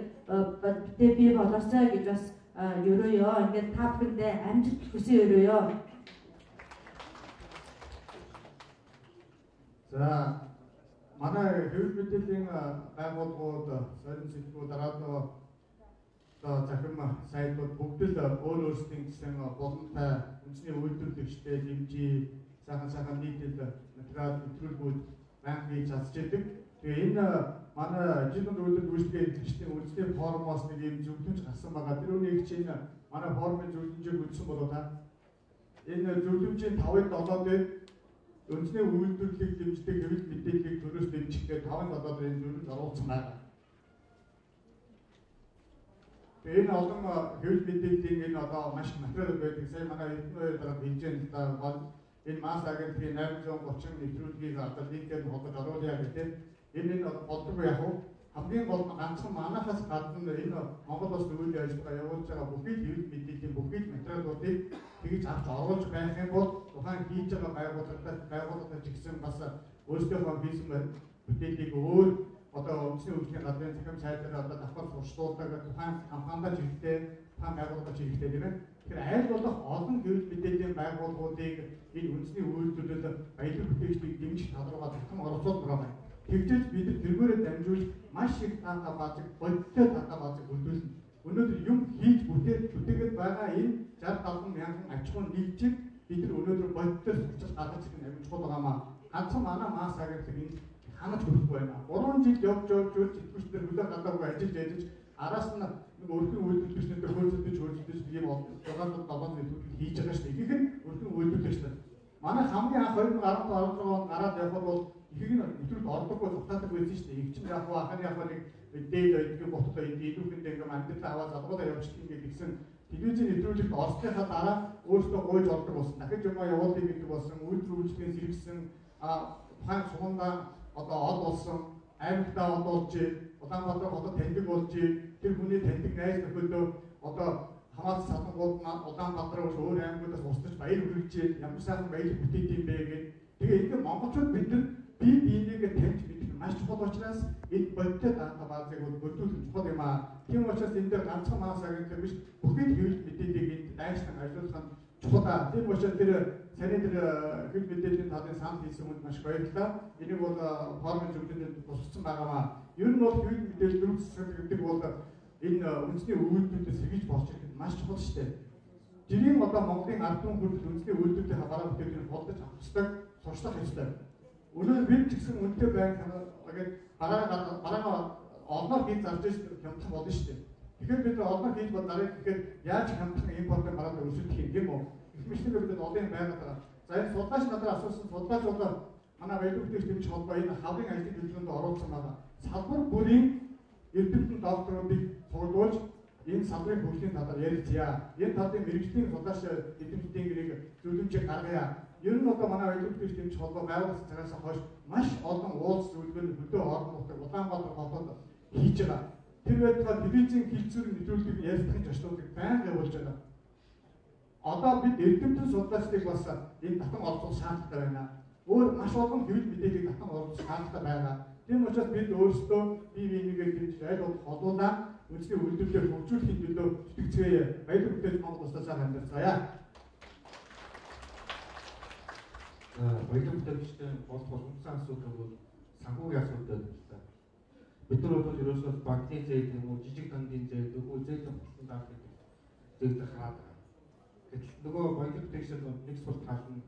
[SPEAKER 15] бий болоосоо гэж бас ерөөё ингээд та бүхэндээ амжилт хүсье ерөөё.
[SPEAKER 5] За манай хэвлэл мэдээллийн байгууллагууд, сорин сэтгүүд, радио захим сайтууд бүгд л өөр өөрсдийн гэсэн боломжтой үндэсний үйлдвэрлэгчтэй дэмжиж сайхан нийтлэл материал нэвтрүүлгүүд банк хийж чадчихдаг. Тэгээ энэ манай жинхэнэ үйлдвэрлэл үйлчлэгийн үндэсний форумоос нэг юм зөвлөмж гарсан байгаа. Тэр үнийг чинь манай форумын зөвлөмжийг үзсэн болоо та. Энэ зөвлөмжийн 5-7 дээр үндэсний үйлдвэрлэлийг дэмждэг хэвлэл мэдээллийг төрөөс дэмжихдээ 5-7 дээр энэ зөвлөмж оруулсан байна. Тэгээ энэ олон хэвлэл мэдээллийн энэ одоо маш материал байдаг. Сая манай эдгээр дараа хэмжээнд бол энэ мас агентлагийн 830 нэвтрүүлгийг одоо линкээр холбож оруулъя гэдэг. Энэ болдгоо яг хамгийн гол нь ганцхан манайхаас гадна энэ Монгол улс үйл ажиллагаа явуулж байгаа бүхий л хэвлэл мэдээллийн бүхий л материалуудыг тэгж авч оруулж байх юм бол тухайн хийж байгаа байгууллагад ч гэсэн бас өөрсдийнхөө хийсэн бүтээлийг өөр одоо үндэсний үйлчлэгийн газрын захим сайдаар одоо давхар сурчлуулдаг тухайн компанид хэрэгтэй, тухайн байгууллагад хэрэгтэй тийм ээ. Тэгэхээр аль болох олон хэвлэл мэдээллийн байгууллагуудыг энэ үндэсний үйлдвэрлэл баялаг бүтээгчдийг дэмжих талруугаа захин оролцуулж байгаа. Тэгжээс бид тэргээрээ дамжуулж маш их таатаа баазыг бодиттой таатаа баазыг хөлдүүлнэ. Өнөөдөр юм хийж бүтээгээд байгаа энэ 60-70 мянган аж ахуйн нэгжийг бид өнөөдөр бодиттой сурчил гаргаж ирэх нь чухал байгаамаа. Ганцхан манай мас агентлаг энэ ханаж хөрөхгүй байна. 3 жил явж итгэвчдэр хүлээн гадаагүй ажиллаж араас нь нэг өрхөн үйлдвэрлэгчнэртэй хөөцөлдөж ийм 6-7 нэвтрүүлэг хийж байгаа шүү дээ. Ихэнх өрхөн үйлдвэрлэгчнэр. Манайх хамгийн анх 2015 онд гараад явхад бол ихийг нь нэвтрүүлд ордоггүй зугатаадаг байсан шүү дээ. Их чинь яг анхны яг нэг дээд ойдгийн боттой идүүхэнд ингээм амьдрал аваад залгуудаа явуулчих ингээд гэсэн телевизийн нэвтрүүлэгт орсныхаа дараа өөртөө гойж ордог болсон. Дахиж юмаа явуулъя гэдэг болсон. Үйлдвэрлэлтийн зэрэгсэн тухайн сумандаа одоо од болсон. Аймагтаа од болж, Улаанбаатар хотод таньдаг болж, тэр хүний таньдаг найз нөхөдөө одоо хамаалт салангууд Улаанбаатар бол өөр аймагуудаас устж баяр хүргэж ямар сайхан баяр бүтээт юм бэ гэдэг. Тэгээ ингээд монголчууд бид нар бие биенийгээ таньж мэдэх маш чухал учраас энэ бодиттой дата баазыг бүрдүүлэх чухал юм аа. Тийм учраас энэ дээр ганцхан маас агентлаг биш бүхэл хэвлэл мэдээллийг энд дайшлан ажиллуулах нь чухал аа. Тийм учраас тэр саний тэр хэвлэл мэдээллийн талын санал хийсэн хүнд маш баярлалаа. Энийг бол формын зөвлөлөнд тусалсан байгаамаа. Ер нь бол хэвлэл мэдээлэл дөрвөн засаг гэдэг бол энэ үндэсний үйлдвэрлэлээс сэргийж болж ирэхэд маш чухал шүү дээ. Жирийн одоо Монголын ард түмэн хүртэл үндэсний үйлдвэрлэлийн хаваараа бүтээлийг болдож авчдаг, сурчлах ёстой. Өнөөдөр бид ч гэсэн үнэтэй байнг ингээд бараагаа олноор хийж зарж хямдах болно шүү дээ. Тэгэхээр бид олноор хийж бод дарыг гэхэд яаж хямдах импортын бараа өрсөлдөх юм уу? Их мэтлэг бид олон байгаад. За энэ судлаач надад асуусан судлаач бол манай баялаг бүтээгч дэмжих холбоо энэ хаврын ажлын төлөвлөгөөнд оруулсан байгаа. Салбар бүрийн эрдэмтэн докторуудыг цуглуулж энэ салбарын хөгжлийн талаар ярилцъя. Энэ талын мэрэгжлийн судлаач эдэмтдийн гэрийг зөвлөмжийг гаргая. Ер нь одоо манай баялаг бүтээгч дэмжих холбоо байгуулсан цагаас хойш маш олон уулз зөвлөгөөний хөдөө орон нутаг Улаанбаатар хотод хийж байгаа. Тэр байтугай телевизийн хилцүүрийн нэвтрүүлгийг ярилцахын зочдуудыг байнга явуулж байгаа. Одоо бид эрдэмтэн судлаачдыг бас энэ татан оролцох шаардлагатай байна. Өөр маш олон хэвлэл мэдээллийг татан оролцох шаардлагатай байгаа. Тийм учраас бид өөрсдөө бие биенийгээ дэмжиж аль болох холуулаа үндэсний үйлдвэрлэлийг хөгжүүлэхийн төлөө зүтгэцгээе. Баялаг бүтээгч Монгол улсаас амьдарцгаая.
[SPEAKER 13] Баялаг бүтээгчтэй болох боломжтой асуудал бол санхүүгийн асуудал байна. Бид нар бол ерөөсөө банкны зээл юм уу, жижиг дангийн зээл, нөгөө зээлийн хөтөлбөрийн даах гэдэг зээлд хараад байгаа. Гэтэл нөгөө баялаг бүтээгчид нэг сурт хаална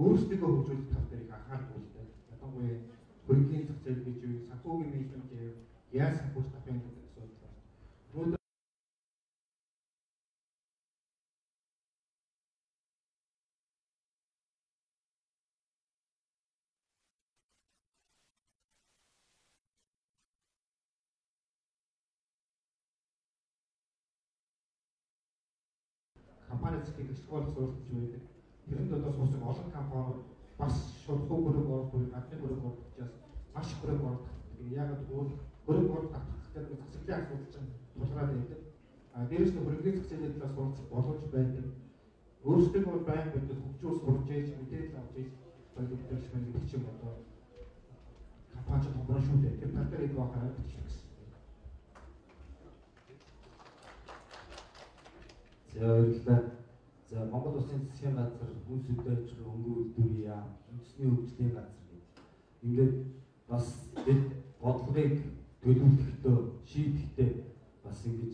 [SPEAKER 13] өөрсдөө хөгжүүлэх тал дээр их анхаарал үздэг. Ядангуяа хөрөнгөний зах зээл гэж юу, санхүүгийн менежмент гэж яаж санхүүж тавих юм гэдэг асуудал байна. Компани засгийг экспорт суралцж байдаг. Тэрэнд одоо суусан олон компаниуд бас шуурхуу хөрөнгө оруулалт, гадны хөрөнгө оруулалтаас маш их хөрөнгө оруулалт. Яг хөрөнгө оруулалт авах гэдэг засаглалын асуудал чинь тулгараад байдаг. Дээрээс нь хөрөнгөний зах зээлийн талаас суралцах боломж байдаг. Өөрсдөө бол байнга бид хөгжүүл сурж ийж мэдээлэл авч ийж баялаг бүтээгч маань гэдэг чинь одоо компани томроо шүү дээ. Тэр тал дээр энэ бахараад бичсэн.
[SPEAKER 14] За баярлалаа. За Монгол Улсын засгийн газар хүнс хөдөлгөөний хөнгөн үйлдвэрийн яам, үндэсний хөгжлийн газар гэдэг. Ингээд бас бид бодлогыг төлөвлөхдөө шийдэхдээ бас ингэж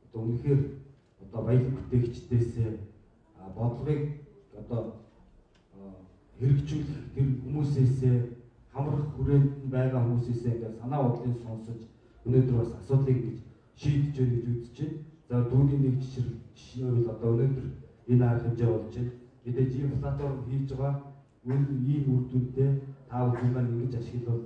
[SPEAKER 14] одоо үнэхээр одоо баялаг бүтээгчдээсээ бодлогыг одоо хэрэгжүүлэх тэр хүмүүсээсээ хамрах хүрээнд байгаа хүмүүсээсээ ингээд санаа бодлыг сонсож өнөөдөр бас асуудлыг ингэж шийдэж өгч үзэж байна. За дүүний нэг жишээ бол одоо өнөөдөр энэ арга хэмжээ болж байна. Мэдээж ийм платформ хийж байгаа ийм үр дүнтэй та бүхэн маань ингэж ашиглавал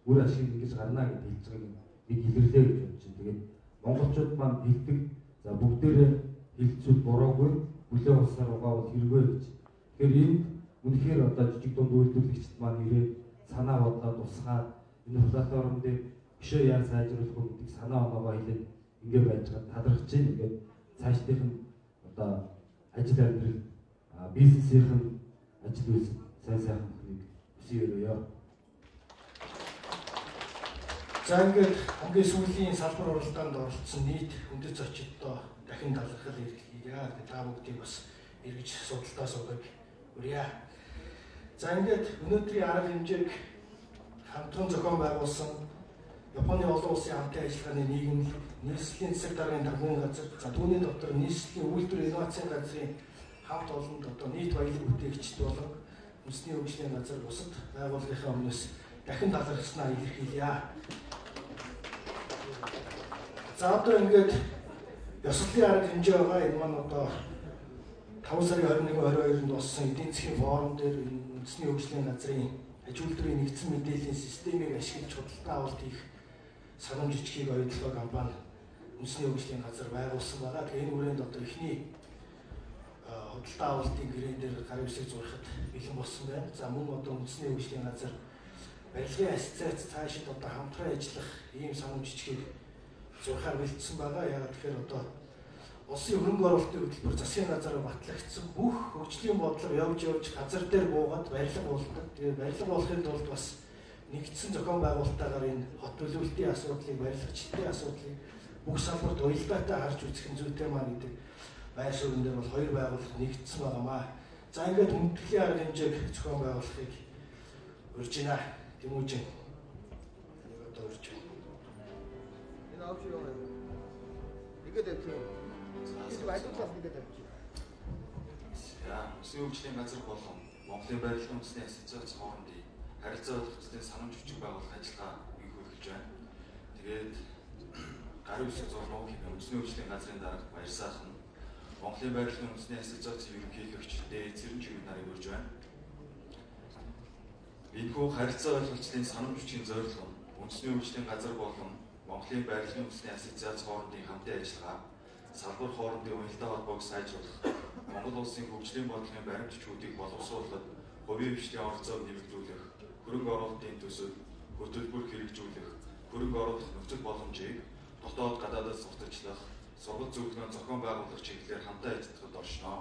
[SPEAKER 14] үр ашиг ингэж гарна гэж хэлж байгааг бид илэрлээ гэж бодож байна. Тэгээд монголчууд маань хэлдэг за бүгдээрээ хэлцүүл буруугүй бүлээн улсаар угаавал хэрэггүй гэж. Тэгэхээр энэ үнэхээр одоо жижиг дунд үйлдвэрлэгчид маань ирээд санаа бодлоо тусгаад энэ платформ дээр бишээ яаж сайжруулах вэ гэдэг санаа оноогоо хэлээд ингээд байж байгаа талархаж байна. Ингээд цаашдынх нь одоо ажил амьдрал бизнесийн ажил үйлс сайн сайхан бүхнийг хүсье өрөөё.
[SPEAKER 12] За ингээд хамгийн сүүлийн салбар уралдаанд оролцсон нийт хүндэт зочдтой дахин талархал илэрхийлье. Та бүгдийг бас эргэж судалтаа суудаг хүрье. За ингээд өнөөдрийн арга хэмжээг хамтран зохион байгуулсан Японы олон улсын хамтын ажиллагааны нийгэмлэг нийслэлийн засаг даргын тамгын газар, за түүний дотор нийслэлийн үйлдвэр инновацийн газрын хамт олонд одоо нийт баялаг бүтээгчд болон үндэсний хөгжлийн газар бусад байгууллагынхаа өмнөөс дахин талархснаа илэрхийлье. За одоо ингээд ёслолын арга хэмжээ байгаа энэ маань одоо 5 сарын 21-22-нд болсон эдийн засгийн форум дээр үндэсний хөгжлийн газрын аж үйлдвэрийн нэгдсэн мэдээллийн системийг ашиглаж худалдан авалт хийх санамж бичгийг оюутлог компани үндэсний хөгжлийн газар байгуулсан байгаа. Тэгээ энэ хүрээнд одоо эхний худалдан авалтын гэрээн дээр гарын үсэг зурхад бэлэн болсон байна. За мөн одоо үндэсний хөгжлийн газар барилгын ассоциац цаашид одоо хамтран ажиллах ийм санамж бичгийг зурхаар бэлдсэн байгаа. Яг тэгэхээр одоо улсын хөрөнгө оруулалтын хөтөлбөр засгийн газараар батлагдсан бүх хөгжлийн бодлого явж газар дээр буугаад барилга болдог. Тэгээд барилга болохын тулд бас нэгдсэн зохион байгуулалтаагаар энэ хот төлөвлөлтийн асуудлыг, барилгачдын асуудлыг бүх салбарт уялдаатай харж үзэх нь зүйтэй маа гэдэг байр суурин дээр бол хоёр байгууллага нэгдсэн байгаамаа. За ингээд хүндэтгэлийн арга хэмжээг зохион байгуулахыг урьж байна. Тэмүүжин. Одоо урьж байна. Энэ авч юу вэ? Ингээд явчих. За,
[SPEAKER 16] Улсын хөгжлийн газар болон Монголын барилгын үндэсний ассоциац хоорондын харилцаа холбоотой санамж бичиг байгуулах ажиллагаа үргэлжлүүлж байна. Тэгээд гарын үсэг зурнууд үндэсний хөгжлийн газрын дарга Баяр сайхан Монголын барилгын үндэсний ассоциацийн ерөнхийлөгч Дээд Цэрэнжиг нарыг урьж байна. Энэхүү харилцаа холбоотой санамж бичгийн зорилго нь үндэсний хөгжлийн газар болон Монголын барилгын үндэсний ассоциац хоорондын хамтын ажиллагаа салбар хоорондын уялдаа холбоог сайжруулах, Монгол улсын хөгжлийн бодлогын баримтчдыг боловсруулах, хувийн хвшлийн оролцоог нэмэгдүүлэх, хөрөнгө оруулалтын төсөл, хөтөлбөр хэрэгжүүлэх, хөрөнгө оруулах нөхцөл боломжийг дотоод гадаадаас сурталчлах, сургууль зөвлөгөө зохион байгуулах чиглэлээр хамтаа ажиллахад оршино.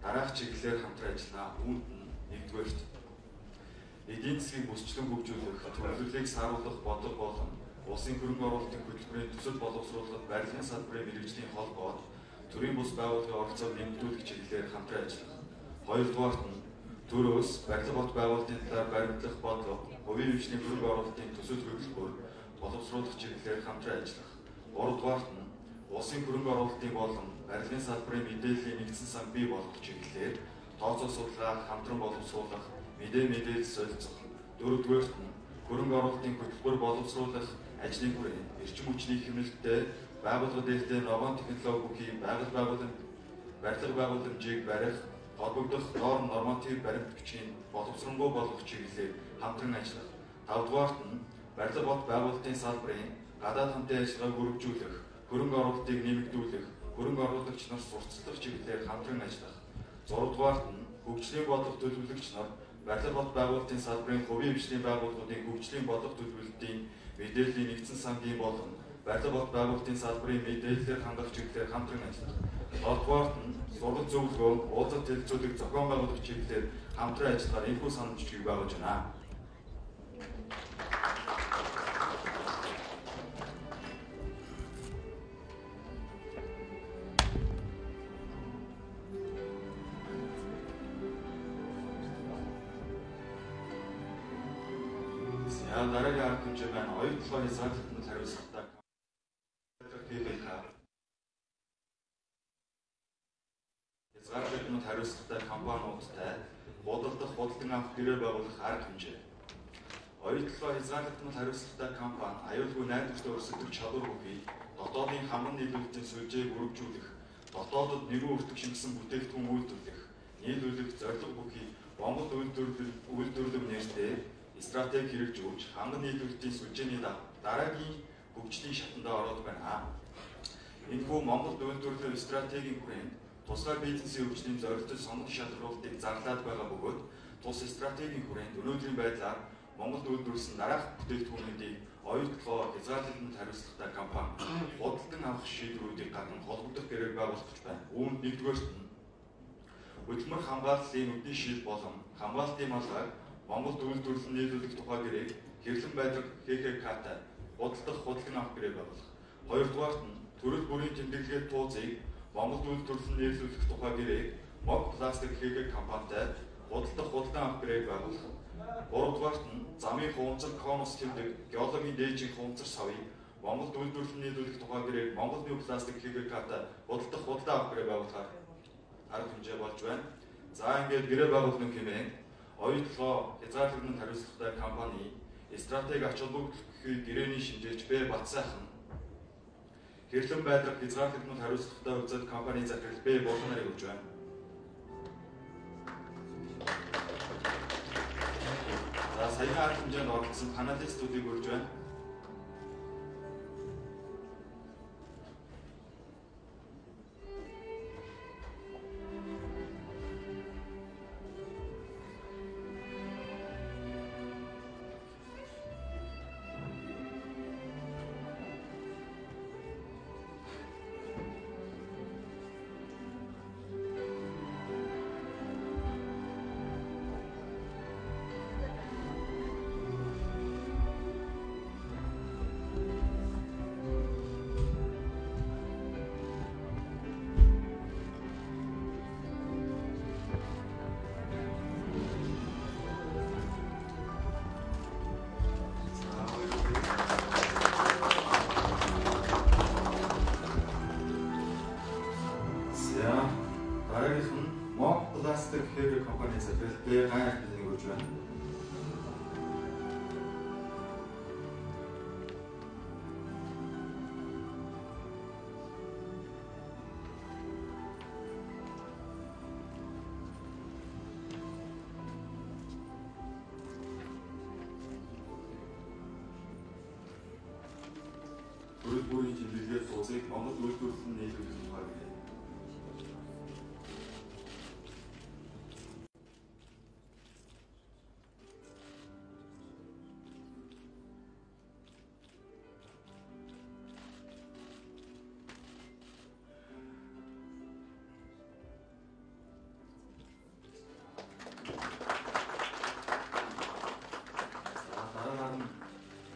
[SPEAKER 16] Дараах чиглэлээр хамтран ажиллана. Үүнд нь нэгдүгээрт эдийн засгийн бүсчлэн хөгжүүлэх, төлөвлөлийг сааруулах бодлого болон улсын хөрөнгө оруулалтын хөтөлбөрийн төсөл боловсруулалт, барилгын салбарын мэргэжлийн холбоот төрийн бус байгууллагын оролцоог нэмэгдүүлэх чиглэлээр хамтран ажиллах. Хоёрдугаарт нь төрөөс барилга бот байгуулалтын талаар баримтлах бодлого, хувийн хвшлийн хөрөнгө оруулалтын төсөл хөтөлбөр боловсруулах чиглэлээр хамтран ажиллах. Гуравдугаарт нь улсын хөрөнгө оруулалтын болон барилгын салбарын мэдээллийн нэгдсэн сан бий болгох чиглэлээр тооцоо судалгаа хамтран боловсруулах, мэдээлэл солилцох. Дөрөвдүгээрт нь хөрөнгө оруулалтын хөтөлбөр боловсруулах ажлын хүрээнд эрчим хүчний хэмнэлттэй байгууллага дээртэй новон технологи бүхий барилга байгууламжийг барих, холбогдох норм норматив баримт бичгийн боловсронгуй болгох чиглэлээр хамтран ажиллах. Тавдугаарт нь барилга бот байгуулалтын салбарын гадаад хамтын ажиллагааг өргөжүүлэх, хөрөнгө оруулалтыг нэмэгдүүлэх, хөрөнгө оруулагч нар сурталчлах чиглэлээр хамтран ажиллах. Зургадугаарт нь хөгжлийн бодлого төлөвлөгч нар барилга бот байгуулалтын салбарын хувийн хвшлийн байгууллагуудын хөгжлийн бодлого төлөвлөлтийн мэдээллийн нэгдсэн сангийн болон барилга бот байгуулалтын салбарын мэдээллээр хангах чиглэлээр хамтран ажиллах. Долдугаарт нь сургууль зөвлөгөө, уулзалт хэлэлцүүлэг зохион байгуулах чиглэлээр хамтран ажиллахаар энэхүү санамж бичгийг байгуулж байна. Дараагийн арга хэмжээ байна. Оюутлогын хязгаарлалтанд хариуцлагатай хязгаарлалтанд хариуцлагатай компаниудтай худалдах, худалдан авах гэрээ байгуулах арга хэмжээ. Оюутлогын хязгаарлалтанд хариуцлагатай компани аюулгүй найдвартай өрсөлдөх чадвар бүхий дотоодын хаман нийлүүлэлтийн сүлжээг өргөжүүлэх, дотоодод нэрвэн өртөг шингэсэн бүтээгдэхүүн үйлдвэрлэх, нийлүүлэх зорилго бүхий Монгол үйлдвэрлэв нэртэй стратеги хэрэгжүүлж ханган нийлүүлэлтийн сүлжээний дараагийн хөгжлийн шатандаа ороод байна. Энэхүү Монгол үйлдвэрлэлийн стратегийн хүрээнд тусгай бизнесийн хөгжлийн зорилттой сонголт шалгуулалтыг зарлаад байгаа бөгөөд тус стратегийн хүрээнд өнөөдрийн байдлаар Монгол үйлдвэрлэсэн дараах бүтээгдэхүүнүүдийг оюутлогоо хязгаарлалтанд хариуцлагатай компани худалдан авах шийдвэрүүдийг гадна холбогдох гэрээр байгуулах гэж байна. Үүнд нэгдүгээрт нь хөдөлмөр хамгааллын үдний шил болон хамгаалтын малгайг Монгол үйлдвэрлэл нийлүүлэх тухай гэрээг хэрлэн байдлага ХХК-тай худалдах, худалдан авах гэрээ байгуулах. Хоёрдугаарт нь төрөл бүрийн тэмдэглэгээ тууцыг Монгол үйлдвэрлэл нийлүүлэх тухай гэрээг Мог пластик ХХ компанитай худалдах, худалдан авах гэрээ байгуулах. Гуравдугаарт нь замын хуванцар конус тэмдэг геологийн дээжийн хуванцар савыг Монгол үйлдвэрлэл нийлүүлэх тухай гэрээг Монгол пластик ХХК-тай худалдах, худалдан авах гэрээ байгуулахаар арга хэмжээ болж байна. За ингээд гэрээ байгуулах хэмээн оюутлогоо хязгаарлалтанд хариуцлагатай компани стратеги ач холбогдолтой гэрээний шинжээч Б. Батсайхан хэрлэн байдлага хязгаарлалтанд хариуцлагатай үзэл компани захирал Б. Болон нарыг өгч байна. арга хэмжээнд оролцсон панелистуудыг урьж байна. Heavy company захирал Б гайхалтай гэж байна. Бүрийн хэмжээгээр тооцыг Монгол үйлдвэрлэлийн нийлүүлэх тухай байна.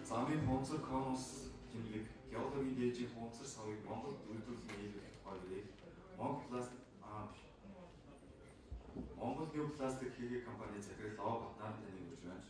[SPEAKER 16] Замын хонцор конус тэмдэг геологийн дээжийн хонцор савыг Монгол үйлдвэрлэлийн нийлүүлэх тухай ирээд Монгол Геопластик хийгээ компани захирал О Батнаар таныг урьж байна.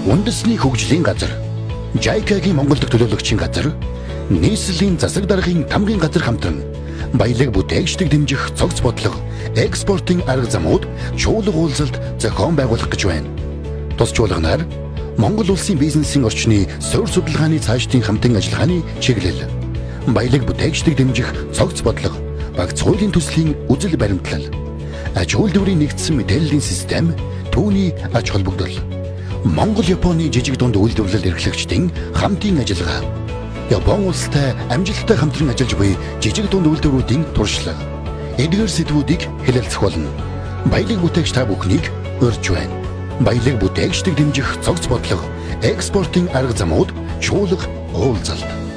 [SPEAKER 1] Үндэсний хөгжлийн газар, JICA-гийн Монгол дахь төлөөлөгчийн газар, нийслэлийн засаг даргын тамгын газар хамтран баялаг бүтээгчдийг дэмжих цогц бодлого, экспортын арга замууд чуулга уулзалт зохион байгуулах гэж байна. Тус чуулганаар Монгол улсын бизнесийн орчны суурь судалгааны цаашдын хамтын ажиллагааны чиглэл, баялаг бүтээгчдийг дэмжих цогц бодлого, багц хуулийн төслийн үзэл баримтлал, аж үйлдвэрийн нэгдсэн мэдээллийн систем, түүний аж холбогдол, Монгол-Японы жижиг дунд үйлдвэрлэл эрхлэгчдийн хамтын ажиллагаа, Япон улстай амжилттай хамтран ажиллаж буй жижиг дунд үйлдвэрүүдийн туршлага, эдгээр сэдвүүдийг хэлэлцэх болно. Баялаг бүтээгч та бүхнийг урьж байна. Баялаг бүтээгчдийг дэмжих цогц бодлого, экспортын арга замууд чуулга уулзалт.